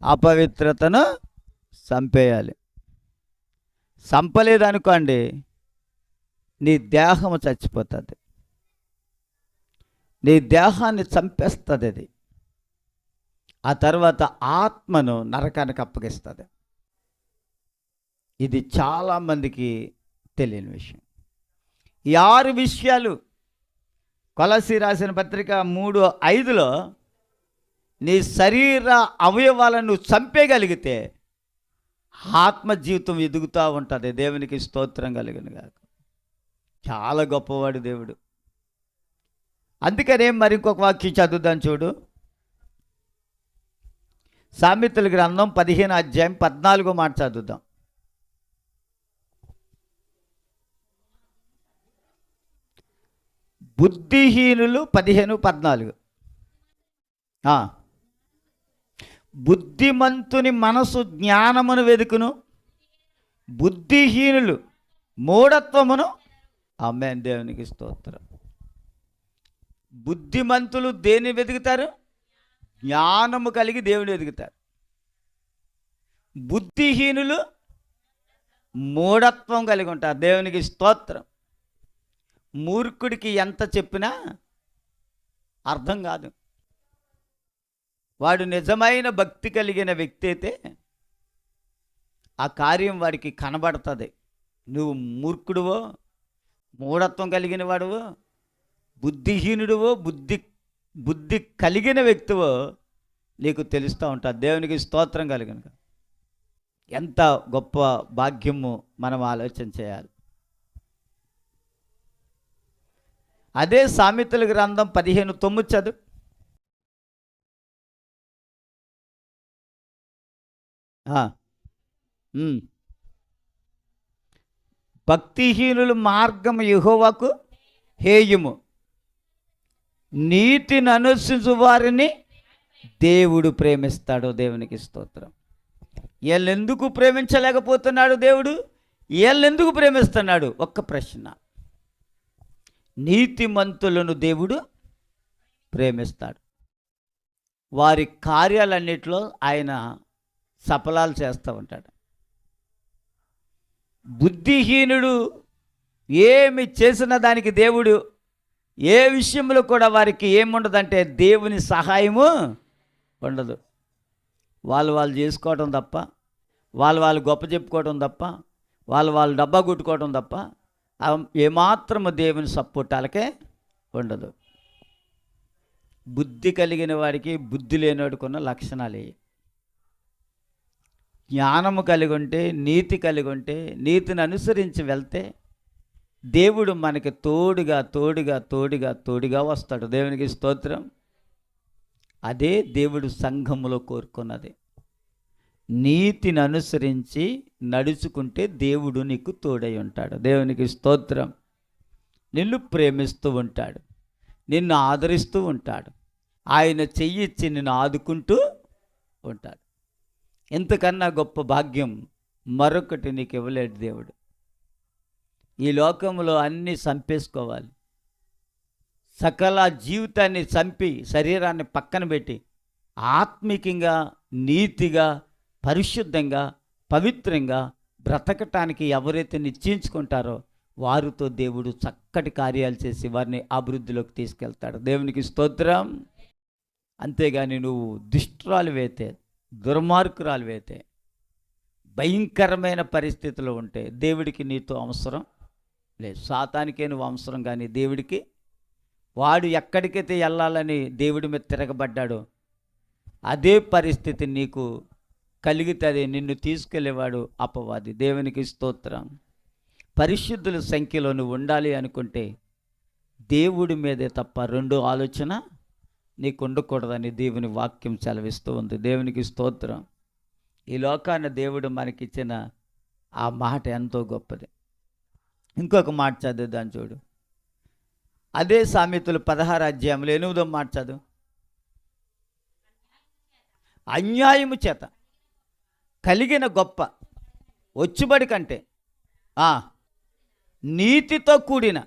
అపవిత్రతను చంపేయాలి. చంపలేదనుకోండి, నీ దేహము చచ్చిపోతుంది. నీ దేహాన్ని చంపేస్తుంది అది. ఆ తర్వాత ఆత్మను నరకానికి అప్పగిస్తుంది. ఇది చాలామందికి తెలియని విషయం. ఈ 6 విషయాలు కొలస్సీ రాసిన పత్రిక 3:5లో నీ శరీర అవయవాలను చంపేయగలిగితే ఆత్మ జీవితం ఎదుగుతూ ఉంటుంది. దేవునికి స్తోత్రం కలిగిన గాక. చాలా గొప్పవాడు దేవుడు. అందుకనే మరి ఇంకొక వాక్యం చదువుదాం చూడు. సామెతల గ్రంథం 15వ అధ్యాయం 14వ మాట చదువుదాం. బుద్ధిహీనులు 15:14. బుద్ధిమంతుని మనసు జ్ఞానమును వెదుకును, బుద్ధిహీనులు మూఢత్వమును. ఆమేన్, దేవునికి స్తోత్రం. బుద్ధిమంతులు దేన్ని వెతుకుతారు? జ్ఞానము కలిగి దేవుని వెతుకుతారు. బుద్ధిహీనులు మూఢత్వం కలిగి ఉంటారు. దేవునికి స్తోత్రం. మూర్ఖుడికి ఎంత చెప్పినా అర్థం కాదు. వాడు నిజమైన భక్తి కలిగిన వ్యక్తి అయితే ఆ కార్యం వాడికి కనబడుతుంది. నువ్వు మూర్ఖుడువో, మూఢత్వం కలిగిన వాడువో, బుద్ధిహీనుడువో, బుద్ధి కలిగిన వ్యక్తివో నీకు తెలుస్తూ ఉంటుంది. దేవునికి స్తోత్రం కలిగిన. ఎంత గొప్ప భాగ్యము మనం ఆలోచన చేయాలి. అదే సామెతల గ్రంథం 15:9 చదువు. భక్తిహీనుల మార్గము యెహోవాకు హేయము, నీతిని అనుసరించు వారిని దేవుడు ప్రేమిస్తాడు. దేవునికి స్తోత్రం. వీళ్ళెందుకు ప్రేమించలేకపోతున్నాడు దేవుడు? వీళ్ళెందుకు ప్రేమిస్తున్నాడు? ఒక్క ప్రశ్న. నీతిమంతులను దేవుడు ప్రేమిస్తాడు. వారి కార్యాలన్నిటిలో ఆయన సఫలాలు చేస్తూ ఉంటాడు. బుద్ధిహీనుడు ఏమి చేసిన దానికి దేవుడు ఏ విషయంలో కూడా వారికి ఏముండదంటే దేవుని సహాయము ఉండదు. వాళ్ళు చేసుకోవటం తప్ప, వాళ్ళు గొప్ప చెప్పుకోవటం తప్ప, వాళ్ళు డబ్బా కొట్టుకోవటం తప్ప ఏమాత్రము దేవుని సపోర్ట్ వాళ్ళకే ఉండదు. బుద్ధి కలిగిన వాడికి బుద్ధి లేనివాడికి ఉన్న లక్షణాలు. జ్ఞానము కలిగి ఉంటే, నీతి కలిగి ఉంటే, నీతిని అనుసరించి వెళ్తే దేవుడు మనకి తోడుగా తోడుగా తోడుగా తోడుగా వస్తాడు. దేవునికి స్తోత్రం. అదే దేవుడు సంఘములో కోరుకున్నది. నీతిని అనుసరించి నడుచుకుంటే దేవుడు నీకు తోడై ఉంటాడు. దేవునికి స్తోత్రం. నిన్ను ప్రేమిస్తూ ఉంటాడు, నిన్ను ఆదరిస్తూ ఉంటాడు, ఆయన చెయ్యిచ్చి నిన్ను ఆదుకుంటూ ఉంటాడు. ఇంతకన్నా గొప్ప భాగ్యం మరొకటి నీకు ఇవ్వలేడు దేవుడు. ఈ లోకంలో అన్నీ చంపేసుకోవాలి, సకల జీవితాన్ని చంపి శరీరాన్ని పక్కన పెట్టి ఆత్మికంగా, నీతిగా, పరిశుద్ధంగా, పవిత్రంగా బ్రతకటానికి ఎవరైతే నిశ్చయించుకుంటారో వారితో దేవుడు చక్కటి కార్యాలు చేసి వారిని అభివృద్ధిలోకి తీసుకెళ్తాడు. దేవునికి స్తోత్రం. అంతేగాని నువ్వు దుష్టురాలువైతే, దుర్మార్గురాలువైతే, భయంకరమైన పరిస్థితిలో ఉంటే దేవుడికి నీతో అవసరం లేదు. సాతానికే నువ్వు అవసరం, కానీ దేవుడికి వాడు ఎక్కడికైతే వెళ్ళాలని దేవుడి మీద తిరగబడ్డాడో అదే పరిస్థితి నీకు కలిగితే అది నిన్ను తీసుకెళ్ళేవాడు అపవాది. దేవునికి స్తోత్రం. పరిశుద్ధుల సంఖ్యలో నువ్వు ఉండాలి అనుకుంటే దేవుడి మీదే తప్ప రెండో ఆలోచన నీకు ఉండకూడదని దేవుని వాక్యం సెలవిస్తూ ఉంది. దేవునికి స్తోత్రం. ఈ లోకాన్ని దేవుడు మనకిచ్చిన ఆ మాట ఎంతో గొప్పది. ఇంకొక మాట చదువుదాం చూడు. అదే సామెతలు 16 అధ్యాయంలో 8వ మాట చదువు. అన్యాయము చేత కలిగిన గొప్ప వచ్చుబడి కంటే నీతితో కూడిన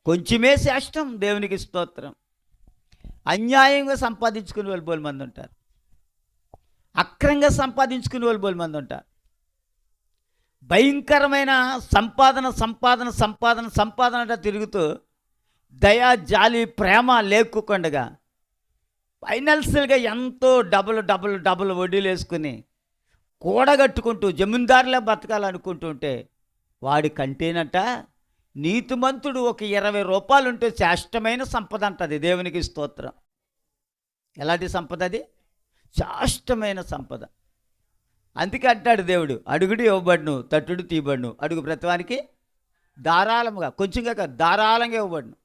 కొంచెమే శ్రేష్టం. దేవునికి స్తోత్రం. అన్యాయంగా సంపాదించుకునే వాళ్ళు బోలు మంది ఉంటారు, అక్రంగా సంపాదించుకునే వాళ్ళు బోలు మంది ఉంటారు. భయంకరమైన సంపాదన సంపాదన సంపాదన సంపాదన తిరుగుతూ దయా జాలి ప్రేమ లేకుండగా ఫైనాన్షియల్గా ఎంతో డబుల్ వడ్డీలు వేసుకుని కూడగట్టుకుంటూ జమీందారులే బతకాలనుకుంటుంటే వాడి కంటేనట నీతిమంతుడు ఒక 20 రూపాయలు ఉంటే శ్రేష్టమైన సంపద అంటది. దేవునికి స్తోత్రం. ఎలాంటి సంపద అది? శ్రేష్టమైన సంపద. అందుకే అంటాడు దేవుడు, అడుగుడు ఇవ్వబడును, తట్టుడు తీయబడును. అడుగు ప్రతివానికి ధారాళముగా, కొంచెంగా కాదు, ధారాళంగా ఇవ్వబడును.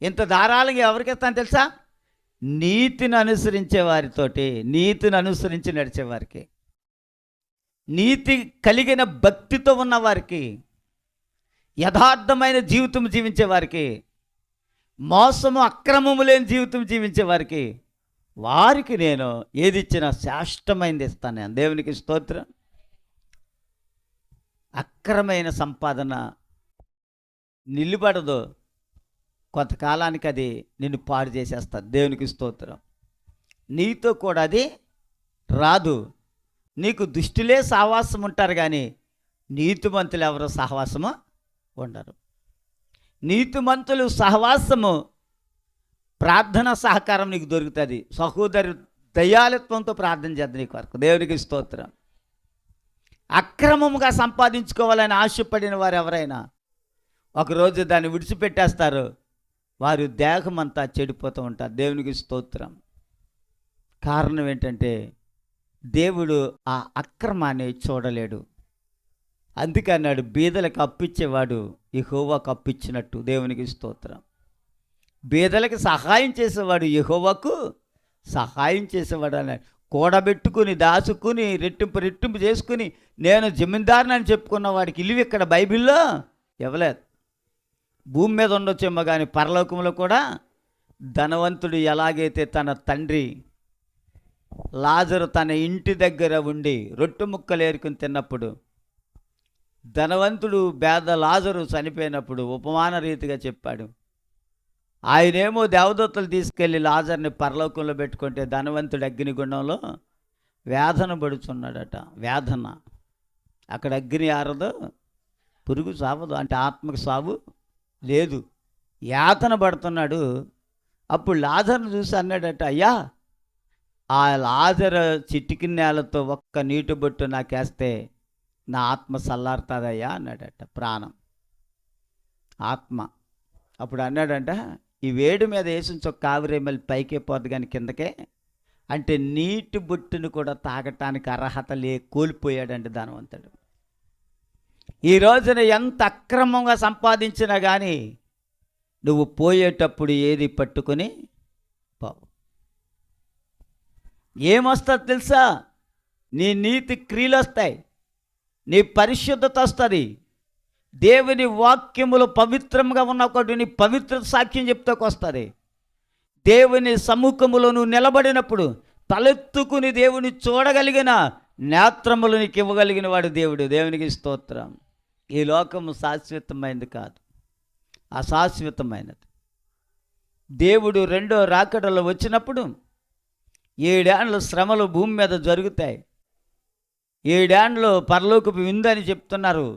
ఇంత ధారాళంగా ఎవరికి ఇస్తాను తెలుసా? నీతిని అనుసరించే వారితోటి, నీతిని అనుసరించి నడిచేవారికి, నీతి కలిగిన భక్తితో ఉన్నవారికి, యథార్థమైన జీవితం జీవించే వారికి, మోసము అక్రమము లేని జీవితం జీవించే వారికి, వారికి నేను ఏది ఇచ్చినా శ్రేష్టమైనది ఇస్తాను నేను. దేవునికి స్తోత్రం. అక్రమైన సంపాదన నిలబడదు, కొంతకాలానికి అది నిన్ను పాడు చేసేస్తుంది. దేవునికి స్తోత్రం. నీతో కూడా అది రాదు. నీకు దుష్టులే సహవాసం ఉంటారు కానీ నీతిమంతులు ఎవరు సహవాసము ఉండరు. నీతిమంతులు సహవాసము, ప్రార్థన సహకారం నీకు దొరుకుతుంది. సహోదరు దయాళత్వంతో ప్రార్థన చేద్దాం నీకు వరకు. దేవునికి స్తోత్రం. అక్రమముగా సంపాదించుకోవాలని ఆశపడిన వారు ఎవరైనా ఒకరోజు దాన్ని విడిచిపెట్టేస్తారు, వారు దేహమంతా చెడిపోతూ ఉంటారు. దేవునికి స్తోత్రం. కారణం ఏంటంటే దేవుడు ఆ అక్రమాన్ని చూడలేడు. అందుకే అన్నాడు, బీదలకు అప్పిచ్చేవాడు యెహోవాకు అప్పిచ్చినట్టు. దేవునికి స్తోత్రం. బీదలకు సహాయం చేసేవాడు యెహోవాకు సహాయం చేసేవాడు అన్నాడు. కూడబెట్టుకుని దాచుకుని రెట్టింపు చేసుకుని నేను జమీందారుని అని చెప్పుకున్న వాడికి ఇల్లు ఇక్కడ బైబిల్లో ఇవ్వలేదు. భూమి మీద ఉండొచ్చేమో కానీ పరలోకంలో కూడా ధనవంతుడు ఎలాగైతే తన తండ్రి లాజరు తన ఇంటి దగ్గర ఉండి రొట్టె ముక్కలు ఏరుకుని తిన్నప్పుడు, ధనవంతుడు పేద లాజరు చనిపోయినప్పుడు ఉపమాన రీతిగా చెప్పాడు. ఆయనేమో దేవదూతలు తీసుకెళ్ళి లాజర్ని పరలోకంలో పెట్టుకుంటే ధనవంతుడు అగ్నిగుండంలో వేదన పడుచున్నాడట. వేదన. అక్కడ అగ్ని ఆరదు, పురుగు సావదు, అంటే ఆత్మకు సావు లేదు, యాతన పడుతున్నాడు. అప్పుడు లాజర్ను చూసి అన్నాడట, అయ్యా ఆ లాజరు చిటికి నేలతో ఒక్క నీటి బొట్టు నాకేస్తే నా ఆత్మ చల్లారుతుందయ్యా అన్నాడట. ప్రాణం, ఆత్మ. అప్పుడు అన్నాడంట, ఈ వేడి మీద వేసిన చొక్క ఆవిరేమల్లి పైకే పోద్ది కానీ కిందకే, అంటే నీటి బొట్టును కూడా తాగటానికి అర్హత కోల్పోయాడంటే ధనవంతుడు. ఈ రోజున ఎంత అక్రమంగా సంపాదించినా కానీ నువ్వు పోయేటప్పుడు ఏది పట్టుకొని పోవు. ఏమొస్తుంది తెలుసా? నీ నీతి క్రియలు వస్తాయి, నీ పరిశుద్ధత వస్తుంది, దేవుని వాక్యములు పవిత్రంగా ఉన్నప్పుడు నీ పవిత్ర సాక్ష్యం చెప్తాకు వస్తుంది. దేవుని సముఖములో నువ్వు నిలబడినప్పుడు తలెత్తుకుని దేవుని చూడగలిగిన నేత్రములు నీకు ఇవ్వగలిగిన వాడు దేవుడు. దేవునికి స్తోత్రం. ఈ లోకము శాశ్వతమైనది కాదు, అశాశ్వతమైనది. దేవుడు రెండో రాకడలో వచ్చినప్పుడు 7 ఏండ్లు శ్రమలు భూమి మీద జరుగుతాయి. 7 ఏండ్లు పరలోకపు విందని చెప్తున్నారు.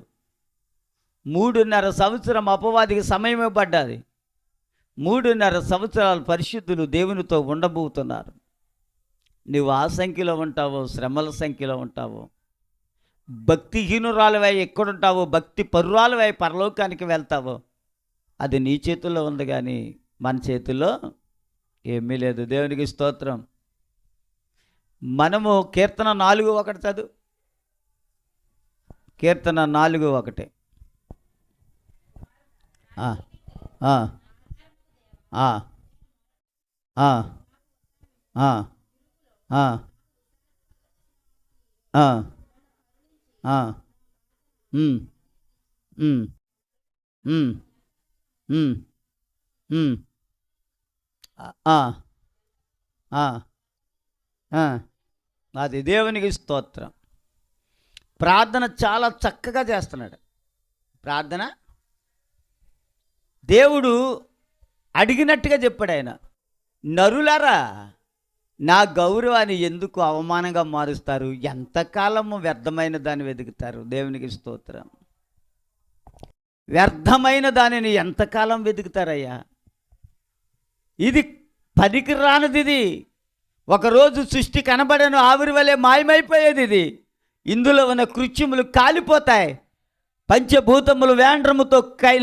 3.5 సంవత్సరం అపవాదికి సమయం ఇవ్వబడ్డది. 3.5 సంవత్సరాలు పరిశుద్ధులు దేవునితో ఉండబోతున్నారు. నువ్వు ఆ సంఖ్యలో ఉంటావో, శ్రమల సంఖ్యలో ఉంటావో, భక్తిహీనురాలువై ఎక్కడుంటావో, భక్తి పరురాలువై పరలోకానికి వెళ్తావో, అది నీ చేతుల్లో ఉంది కానీ మన చేతుల్లో ఏమీ లేదు. దేవునికి స్తోత్రం. మనము కీర్తన 4:1 చదువు. కీర్తన 4:1. ఆ, ఆ, ఆ, ఆ, ఆ, ఆ, ఆ, ఆ, ఉమ్, ఉమ్, ఉమ్, ఉమ్, ఉమ్, ఆ, ఆ, ఆ. అది దేవునికి స్తోత్రం. ప్రార్థన చాలా చక్కగా చేస్తున్నాడు. ప్రార్థన దేవుడు అడిగినట్టుగా చెప్పాడు ఆయన. నరులారా, నా గౌరవాన్ని ఎందుకు అవమానంగా మారుస్తారు? ఎంతకాలము వ్యర్థమైన దాన్ని వెతుకుతారు? దేవునికి స్తోత్రం. వ్యర్థమైన దానిని ఎంతకాలం వెతుకుతారయ్యా? ఇది పనికి రానిది. ఇది ఒకరోజు సృష్టి కనబడను ఆవిరి వలె మాయమైపోయేది. ఇది ఇందులో ఉన్న కృత్యములు కాలిపోతాయి, పంచభూతములు వేండ్రముతో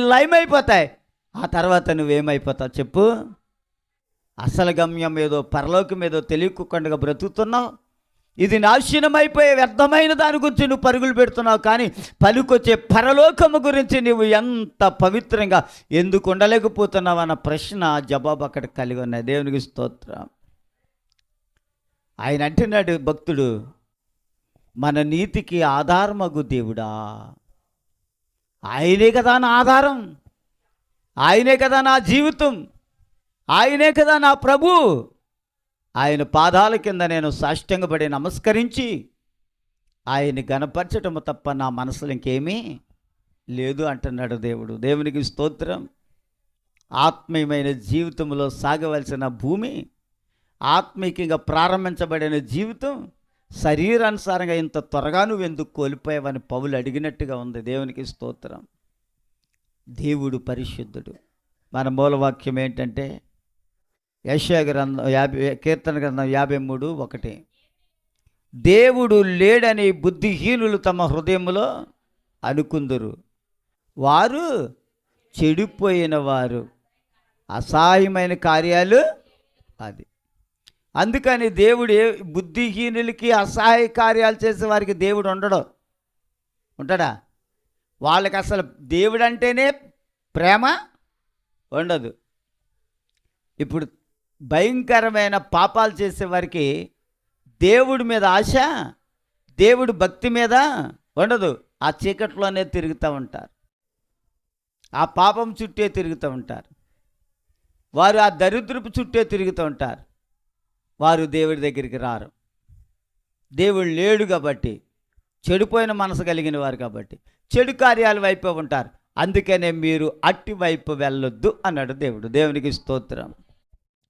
లయమైపోతాయి. ఆ తర్వాత నువ్వేమైపోతావు చెప్పు? అసలు గమ్యం ఏదో, పరలోకం ఏదో తెలియకుండా బ్రతుకుతున్నావు. ఇది నాశనమైపోయే వ్యర్థమైన దాని గురించి నువ్వు పరుగులు పెడుతున్నావు. కానీ పలుకొచ్చే పరలోకము గురించి నువ్వు ఎంత పవిత్రంగా ఎందుకు ఉండలేకపోతున్నావు అన్న ప్రశ్న జవాబు అక్కడ కలిగి ఉన్నాయి. దేవునికి స్తోత్రం. ఆయన అంటున్నాడు భక్తుడు, మన నీతికి ఆధారమగు దేవుడా, ఆయనే కదా నా ఆధారం, ఆయనే కదా నా జీవితం, ఆయనే కదా నా ప్రభు. ఆయన పాదాల కింద నేను సాష్టాంగపడి నమస్కరించి ఆయన్ని గణపరచటము తప్ప నా మనసులో ఇంకేమీ లేదు అంటున్నాడు దేవుడు. దేవునికి స్తోత్రం. ఆత్మీయమైన జీవితంలో సాగవలసిన భూమి, ఆత్మీయంగా ప్రారంభించబడిన జీవితం శరీరానుసారంగా ఇంత త్వరగా నువ్వు ఎందుకు కోల్పోయావని పౌలు అడిగినట్టుగా ఉంది. దేవునికి స్తోత్రం. దేవుడు పరిశుద్ధుడు. మన మూలవాక్యం ఏంటంటే యెషయా గ్రంథం కీర్తన గ్రంథం 53:1. దేవుడు లేడని బుద్ధిహీనులు తమ హృదయములో అనుకుందురు, వారు చెడిపోయిన వారు, అసహాయమైన కార్యాలు అది. అందుకని దేవుడు బుద్ధిహీనులకి అసహాయ కార్యాలు చేసే వారికి దేవుడు ఉంటాడా? వాళ్ళకి అసలు దేవుడు అంటేనే ప్రేమ ఉండదు. ఇప్పుడు భయంకరమైన పాపాలు చేసేవారికి దేవుడి మీద ఆశ, దేవుడి భక్తి మీద ఉండదు. ఆ చీకట్లోనే తిరుగుతూ ఉంటారు, ఆ పాపం చుట్టే తిరుగుతూ ఉంటారు, వారు ఆ దరిద్రపు చుట్టే తిరుగుతూ ఉంటారు. వారు దేవుడి దగ్గరికి రారు. దేవుడు లేడు కాబట్టి, చెడిపోయిన మనసు కలిగిన వారు కాబట్టి చెడు కార్యాల వైపు ఉంటారు. అందుకనే మీరు అటువైపు వెళ్ళొద్దు అన్నాడు దేవుడు. దేవునికి స్తోత్రం.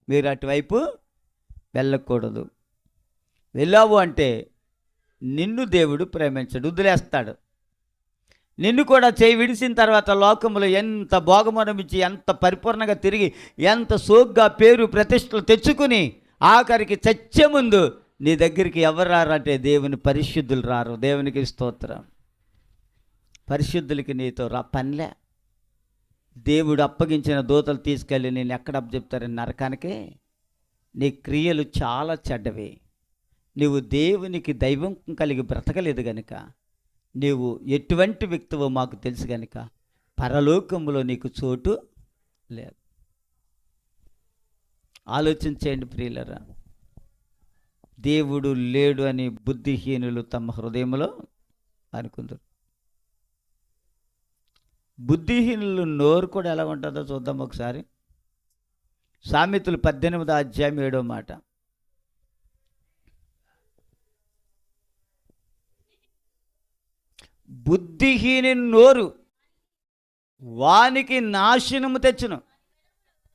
మీరు అటువైపు వెళ్ళకూడదు. వెళ్ళావు అంటే నిన్ను దేవుడు ప్రేమించడు, వదిలేస్తాడు. నిన్ను కూడా చేయి విడిచిన తర్వాత లోకంలో ఎంత భోగమనమిచ్చి, ఎంత పరిపూర్ణంగా తిరిగి, ఎంత సోగ్గా పేరు ప్రతిష్టలు తెచ్చుకుని ఆఖరికి చచ్చే ముందు నీ దగ్గరికి ఎవరు రారంటే దేవుని పరిశుద్ధులు రారు. దేవునికి స్తోత్రం. పరిశుద్ధులకి నీతో పనిలే. దేవుడు అప్పగించిన దూతలు తీసుకెళ్ళి నేను ఎక్కడ అప్పచెప్తారని నరకానికి. నీ క్రియలు చాలా చెడ్డవి. నువ్వు దేవునికి దైవం కలిగి బ్రతకలేదు గనుక, నీవు ఎటువంటి వ్యక్తివో మాకు తెలుసు గనుక పరలోకంలో నీకు చోటు లేదు. ఆలోచించేయండి ప్రియులరా. దేవుడు లేడు అని బుద్ధిహీనులు తమ హృదయంలో అనుకుందరు. బుద్ధిహీనులు నోరు కూడా ఎలా ఉంటుందో చూద్దాం ఒకసారి. సామెతలు 18:7. బుద్ధిహీని నోరు వానికి నాశనము తెచ్చును,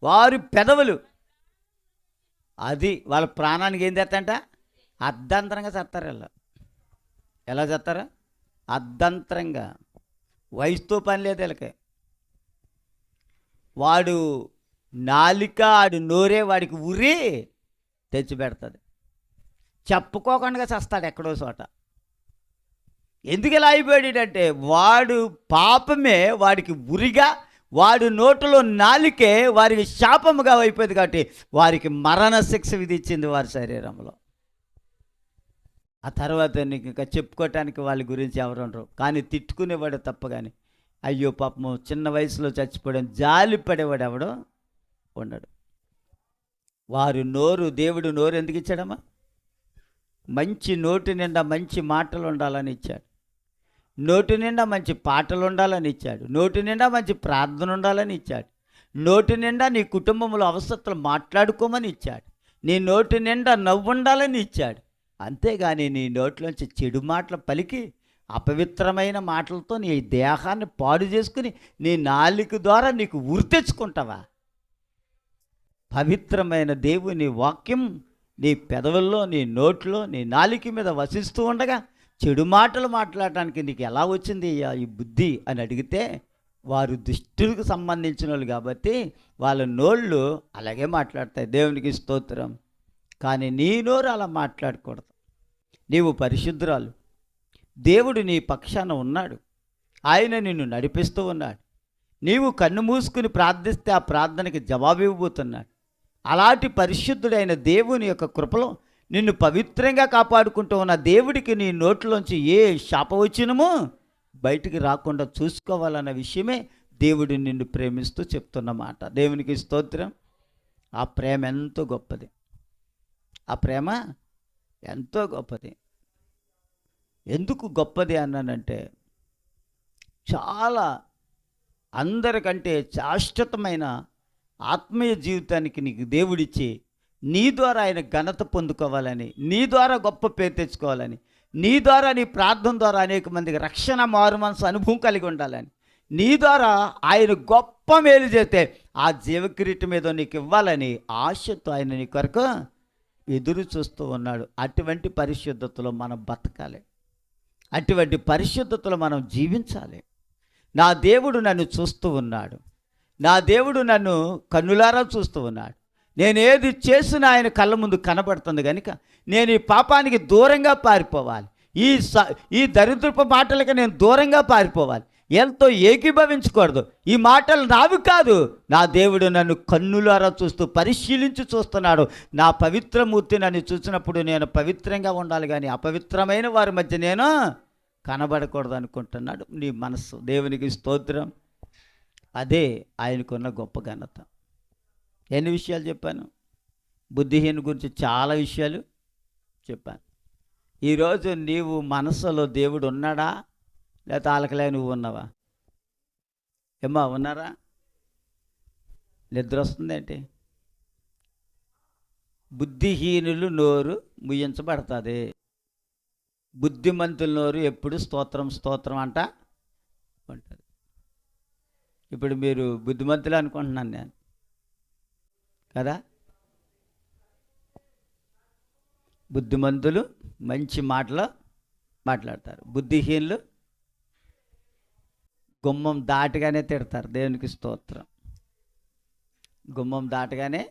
వారి పెదవులు అది వాళ్ళ ప్రాణానికి ఏం చేస్తాంట? అర్ధంతరంగా చేస్తారు. ఎలా చేస్తారా? అర్ధంతరంగా. వయసుతో పని లేదు వీళ్ళకి. వాడు నాలిక, ఆడు నోరే వాడికి ఉరి తెచ్చిపెడుతుంది. చెప్పుకోకుండా చేస్తాడు ఎక్కడో చోట. ఎందుకు ఇలా అయిపోయాడంటే వాడు పాపమే వాడికి ఉరిగా, వాడు నోటిలో నాలికే వారికి శాపముగా అయిపోయింది. కాబట్టి వారికి మరణ శిక్ష విధించింది వారి శరీరంలో. ఆ తర్వాత నీకు ఇంకా చెప్పుకోవటానికి వాళ్ళ గురించి ఎవరు ఉండరు, కానీ తిట్టుకునేవాడు తప్ప. కానీ అయ్యో పాపము చిన్న వయసులో చచ్చిపోవడం జాలి పడేవాడు ఎవడో ఉండడు. దేవుడు నోరు ఎందుకు ఇచ్చాడమ్మా? మంచి నోటి నిండా మంచి మాటలు ఉండాలని ఇచ్చాడు. నోటి నిండా మంచి పాటలు ఉండాలని ఇచ్చాడు. నోటి నిండా మంచి ప్రార్థన ఉండాలని ఇచ్చాడు. నోటి నిండా నీ కుటుంబంలో అవసరతలు మాట్లాడుకోమని ఇచ్చాడు. నీ నోటి నిండా నవ్వు ఉండాలని ఇచ్చాడు. అంతేగాని నీ నోట్లోంచి చెడు మాటలు పలికి అపవిత్రమైన మాటలతో నీ దేహాన్ని పాడు చేసుకుని నీ నాలుక ద్వారా నీకు ఉరి తెచ్చుకుంటావా? పవిత్రమైన దేవుని వాక్యం నీ పెదవుల్లో, నీ నోట్లో, నీ నాలుక మీద వసిస్తూ ఉండగా చెడు మాటలు మాట్లాడటానికి నీకు ఎలా వచ్చింది ఈ బుద్ధి అని అడిగితే, వారు దుష్టులకు సంబంధించిన వాళ్ళు కాబట్టి వాళ్ళ నోళ్ళు అలాగే మాట్లాడతాయి. దేవునికి స్తోత్రం. కానీ నీ నోరు అలా మాట్లాడకూడదు. నీవు పరిశుద్ధురాలు. దేవుడు నీ పక్షాన ఉన్నాడు. ఆయన నిన్ను నడిపిస్తూ ఉన్నాడు. నీవు కన్ను మూసుకుని ప్రార్థిస్తే ఆ ప్రార్థనకి జవాబు ఇవ్వబోతున్నాడు. అలాంటి పరిశుద్ధుడైన దేవుని యొక్క కృపలో నిన్ను పవిత్రంగా కాపాడుకుంటూ ఉన్న దేవుడికి నీ నోట్లోంచి ఏ శాపవచనమో బయటికి రాకుండా చూసుకోవాలన్న విషయమే దేవుడు నిన్ను ప్రేమిస్తూ చెప్తున్నమాట. దేవునికి స్తోత్రం. ఆ ప్రేమ ఎంతో గొప్పది. ఆ ప్రేమ ఎంతో గొప్పది. ఎందుకు గొప్పది అన్నానంటే, చాలా అందరికంటే శాశ్వతమైన ఆత్మీయ జీవితానికి నీకు దేవుడిచ్చి నీ ద్వారా ఆయన ఘనత పొందుకోవాలని, నీ ద్వారా గొప్ప పేరు తెచ్చుకోవాలని, నీ ద్వారా నీ ప్రార్థన ద్వారా అనేక మందికి రక్షణ మారు మనసు అనుభవం కలిగి ఉండాలని, నీ ద్వారా ఆయన గొప్ప మేలు చేస్తే ఆ జీవకిరీటం మీద నీకు ఇవ్వాలని ఆశతో ఆయన నీ కొరకు ఎదురు చూస్తూ ఉన్నాడు. అటువంటి పరిశుద్ధతలో మనం బతకాలి. అటువంటి పరిశుద్ధతలో మనం జీవించాలి. నా దేవుడు నన్ను చూస్తూ ఉన్నాడు. నా దేవుడు నన్ను కన్నులారా చూస్తూ ఉన్నాడు. నేను ఏది చేసినా ఆయన కళ్ళ ముందు కనబడుతుంది కనుక నేను ఈ పాపానికి దూరంగా పారిపోవాలి. ఈ దరిద్రపు మాటలకి నేను దూరంగా పారిపోవాలి. ఎంతో ఏకీభవించకూడదు. ఈ మాటలు నావి కాదు. నా దేవుడు నన్ను కన్నులారా చూస్తూ పరిశీలించి చూస్తున్నాడు. నా పవిత్రమూర్తి నన్ను చూసినప్పుడు నేను పవిత్రంగా ఉండాలి, కానీ అపవిత్రమైన వారి మధ్య నేను కనబడకూడదు అనుకుంటున్నాడు నీ మనస్సు. దేవునికి స్తోత్రం. అదే ఆయనకున్న గొప్ప ఘనత. ఎన్ని విషయాలు చెప్పాను? బుద్ధిహీన గురించి చాలా విషయాలు చెప్పాను. ఈరోజు నీవు మనసులో దేవుడు ఉన్నాడా, లేకపోతే ఆలకలే నువ్వు ఉన్నావా? ఏమ్మా, ఉన్నారా? నిద్ర వస్తుందేంటి? బుద్ధిహీనులు నోరు ముయ్యించబడుతుంది. బుద్ధిమంతుల నోరు ఎప్పుడు స్తోత్రం స్తోత్రం అంట ఉంటుంది. ఇప్పుడు మీరు బుద్ధిమంతులు అనుకుంటున్నాను నేను కదా. బుద్ధిమంతులు మంచి మాటలు మాట్లాడతారు. బుద్ధిహీనులు గుమ్మం దాటగానే తిడతారు. దేవునికి స్తోత్రం. గుమ్మం దాటగానే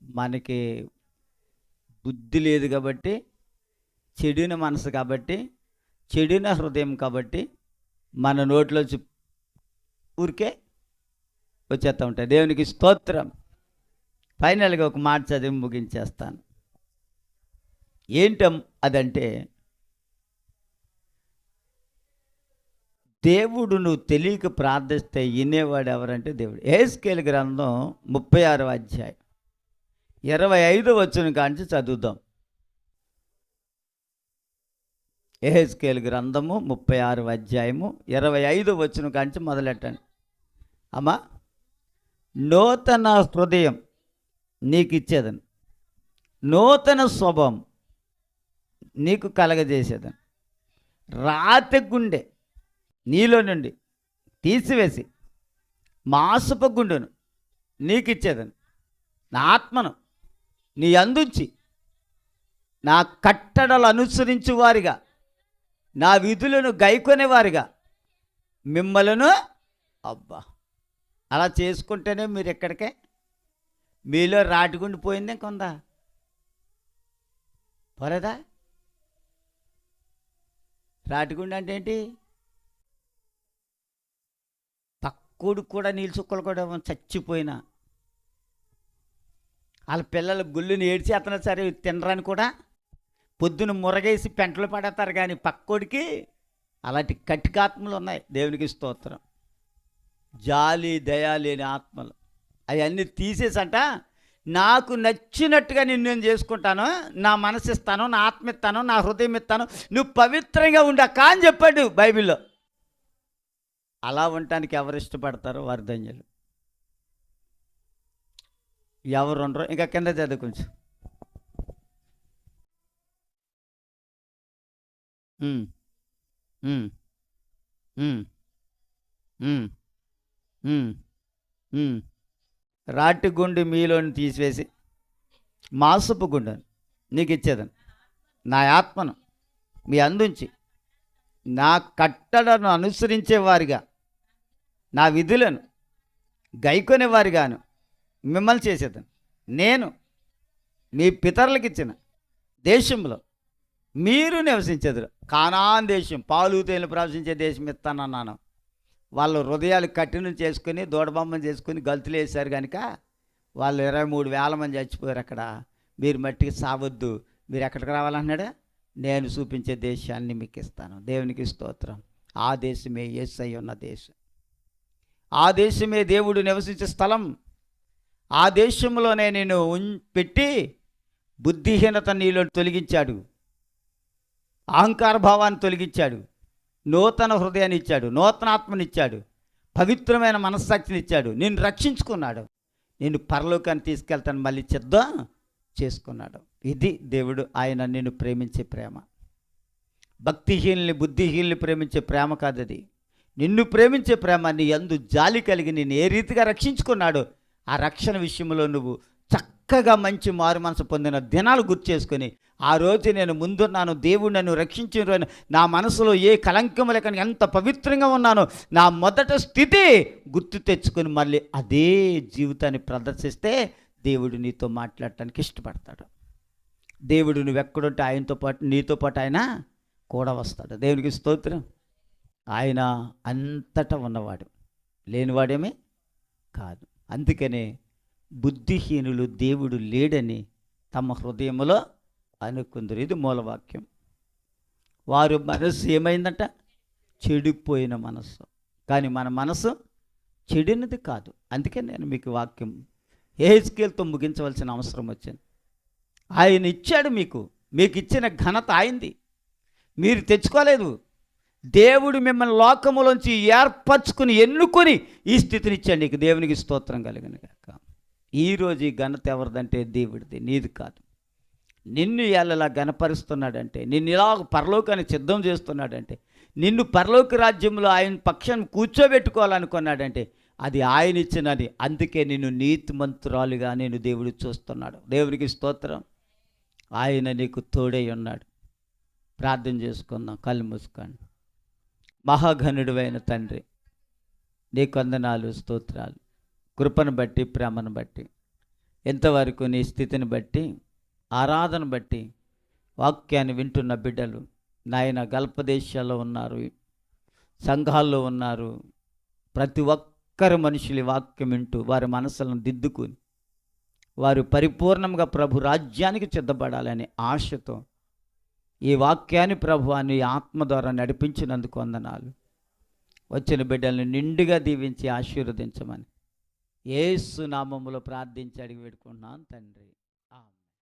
మనకి బుద్ధి లేదు కాబట్టి, చెడిన మనసు కాబట్టి, చెడిన హృదయం కాబట్టి మన నోట్లోంచి ఊరికే వచ్చేస్తూ ఉంటాయి. దేవునికి స్తోత్రం. ఫైనల్గా ఒక మాట చదివి ముగించేస్తాను. ఏంటం అదంటే, దేవుడు నువ్వు తెలియక ప్రార్థిస్తే వినేవాడు ఎవరంటే దేవుడు. యెహెజ్కేలు గ్రంథం 36వ అధ్యాయం 25వ వచనం కాంచి చదువుదాం. యెహెజ్కేలు గ్రంథము 36వ అధ్యాయము 25వ వచనం కాంచి మొదలెట్టండి. అమ్మా, నూతన హృదయం నీకు ఇచ్చేదని, నూతన స్వభావం నీకు కలగజేసేదని, రాతి గుండె నీలో నుండి తీసివేసి మాంసపు గుండెను నీకు ఇచ్చేదని, నా ఆత్మను నీ అందుంచి నా కట్టడలు అనుసరించు వారిగా, నా విధులను గైకొనేవారిగా మిమ్మలను. అబ్బా, అలా చేసుకుంటేనే మీరు ఎక్కడికే మీలో రాటిగుండి పోయిందే కొందా పోలేదా? రాటిగుండి అంటే ఏంటి? పక్కుడు కూడా నీళ్ళు చుక్కలు కూడా చచ్చిపోయినా వాళ్ళ పిల్లల గుళ్ళుని ఏడ్చి అతను సరే తినరాని కూడా పొద్దున మురగేసి పెంటలు పడతారు, కానీ పక్కోడికి అలాంటి కటికాత్మలు ఉన్నాయి. దేవునికి స్తోత్రం. జాలి దయ లేని ఆత్మలు అవన్నీ తీసేసంట, నాకు నచ్చినట్టుగా నేను చేసుకుంటాను, నా మనసు ఇస్తాను, నా ఆత్మ ఇస్తాను, నా హృదయం ఇస్తాను, నువ్వు పవిత్రంగా ఉండక అని చెప్పాడు బైబిల్లో. అలా ఉండటానికి ఎవరు ఇష్టపడతారో వారి ధన్యులు. ఎవరు ఉండరు. ఇంకా కింద చదువు కొంచెం. ఉమ్, ఉమ్, ఉమ్, ఉమ్, ఉమ్, ఉమ్. రాటి గుండు మీలోని తీసివేసి మాంసపు గుండెను నీకు ఇచ్చేదని, నా ఆత్మను మీ అందుంచి నా కట్టడను అనుసరించేవారిగా, నా విధులను గైకొనేవారిగాను మిమ్మల్ని చేసేదని, నేను మీ పితరులకు ఇచ్చిన దేశంలో మీరు నివసించేది, కానాన్ దేశం, పాలు తేనెలు ప్రవశించే దేశం ఇస్తానన్నాను. వాళ్ళు హృదయాలు కఠినం చేసుకుని దూడబొమ్మను చేసుకుని గంతులు వేశారు కనుక వాళ్ళు 23,000 మంది చచ్చిపోయారు అక్కడ. మీరు మట్టికి సావద్దు, మీరు ఎక్కడికి రావాలన్నాడా, నేను చూపించే దేశాన్ని మీకు ఇస్తాను. దేవునికి స్తోత్రం. ఆ దేశమే యేసయ్య ఉన్న దేశం, ఆ దేశమే దేవుడు నివసించే స్థలం. ఆ దేశంలోనే నేను పెట్టి బుద్ధిహీనత నీలో తొలగించాడు, అహంకార భావాన్ని తొలగించాడు, నూతన హృదయాన్ని ఇచ్చాడు, నూతన ఆత్మనిచ్చాడు, పవిత్రమైన మనస్సాక్షిని ఇచ్చాడు, నిన్ను రక్షించుకున్నాడు, నిన్ను పరలోకాన్ని తీసుకెళ్తాను మళ్ళీ సిద్ధం చేసుకున్నాడు. ఇది దేవుడు ఆయన నిన్ను ప్రేమించే ప్రేమ. భక్తిహీనుల్ని బుద్ధిహీనుల్ని ప్రేమించే ప్రేమ కాదు అది. నిన్ను ప్రేమించే ప్రేమ, నీ యందు జాలి కలిగి నిన్ను ఏ రీతిగా రక్షించుకున్నాడు, ఆ రక్షణ విషయంలో నువ్వు చక్కగా మంచి మారు మనసు పొందిన దినాలు గుర్తు చేసుకొని, ఆ రోజు నేను ముందున్నాను, దేవుడు నన్ను రక్షించిన, నా మనసులో ఏ కలంకం లేక ఎంత పవిత్రంగా ఉన్నానో, నా మొదట స్థితి గుర్తు తెచ్చుకొని మళ్ళీ అదే జీవితాన్ని ప్రదర్శిస్తే దేవుడు నీతో మాట్లాడటానికి ఇష్టపడతాడు. దేవుడు నువ్వు ఎక్కడుంటే ఆయనతో పాటు నీతో పాటు ఆయన కూడా వస్తాడు. దేవునికి స్తోత్రం. ఆయన అంతటా ఉన్నవాడు, లేనివాడేమీ కాదు. అందుకనే బుద్ధిహీనులు దేవుడు లేడని తమ హృదయంలో అనుకుందరు. ఇది మూలవాక్యం. వారు మనసు ఏమైందంట, చెడిపోయిన మనసు. కానీ మన మనసు చెడినది కాదు. అందుకే నేను మీకు వాక్యం యెహెజ్కేలుతో ముగించవలసిన అవసరం వచ్చింది. ఆయన ఇచ్చాడు, మీకు ఇచ్చిన ఘనత ఆయనది, మీరు తెచ్చుకోలేదు. దేవుడు మిమ్మల్ని లోకములోంచి ఏర్పరచుకుని ఎన్నుకొని ఈ స్థితిని ఇచ్చాడు నీకు. దేవునికి స్తోత్రం కలిగిన గాక. ఈరోజు ఈ ఘనత ఎవరిదంటే దేవుడిది, నీది కాదు. నిన్ను ఎలా ఘనపరుస్తున్నాడంటే, నిన్ను ఇలా పరలోకానికి సిద్ధం చేస్తున్నాడంటే, నిన్ను పరలోక రాజ్యంలో ఆయన పక్షాన్ని కూర్చోబెట్టుకోవాలనుకున్నాడంటే అది ఆయన ఇచ్చినది. అందుకే నిన్ను నీతిమంతురాలుగా నేను దేవుడు చూస్తున్నాడు. దేవునికి స్తోత్రం. ఆయన నీకు తోడై ఉన్నాడు. ప్రార్థన చేసుకుందాం, కళ్ళు మూసుకోండి. మహాఘనుడివైన తండ్రి, నీకు వందనాలు, స్తోత్రాలు. కృపను బట్టి, ప్రేమను బట్టి, ఎంతవరకు నీ స్థితిని బట్టి, ఆరాధన బట్టి, వాక్యాన్ని వింటున్న బిడ్డలు నాయన గల్పదేశాల్లో ఉన్నారు, సంఘాల్లో ఉన్నారు. ప్రతి ఒక్కరు మనుషులు వాక్యం వింటూ వారి మనసులను దిద్దుకుని వారు పరిపూర్ణంగా ప్రభు రాజ్యానికి సిద్ధపడాలనే ఆశతో ఈ వాక్యాన్ని ప్రభు అని ఆత్మ ద్వారా నడిపించినందుకు వందనాలు. వచ్చిన బిడ్డలను నిండుగా దీవించి ఆశీర్వదించమని యేసు నామములో ప్రార్థించి అడిగి పెట్టుకుంటున్నాను తండ్రి.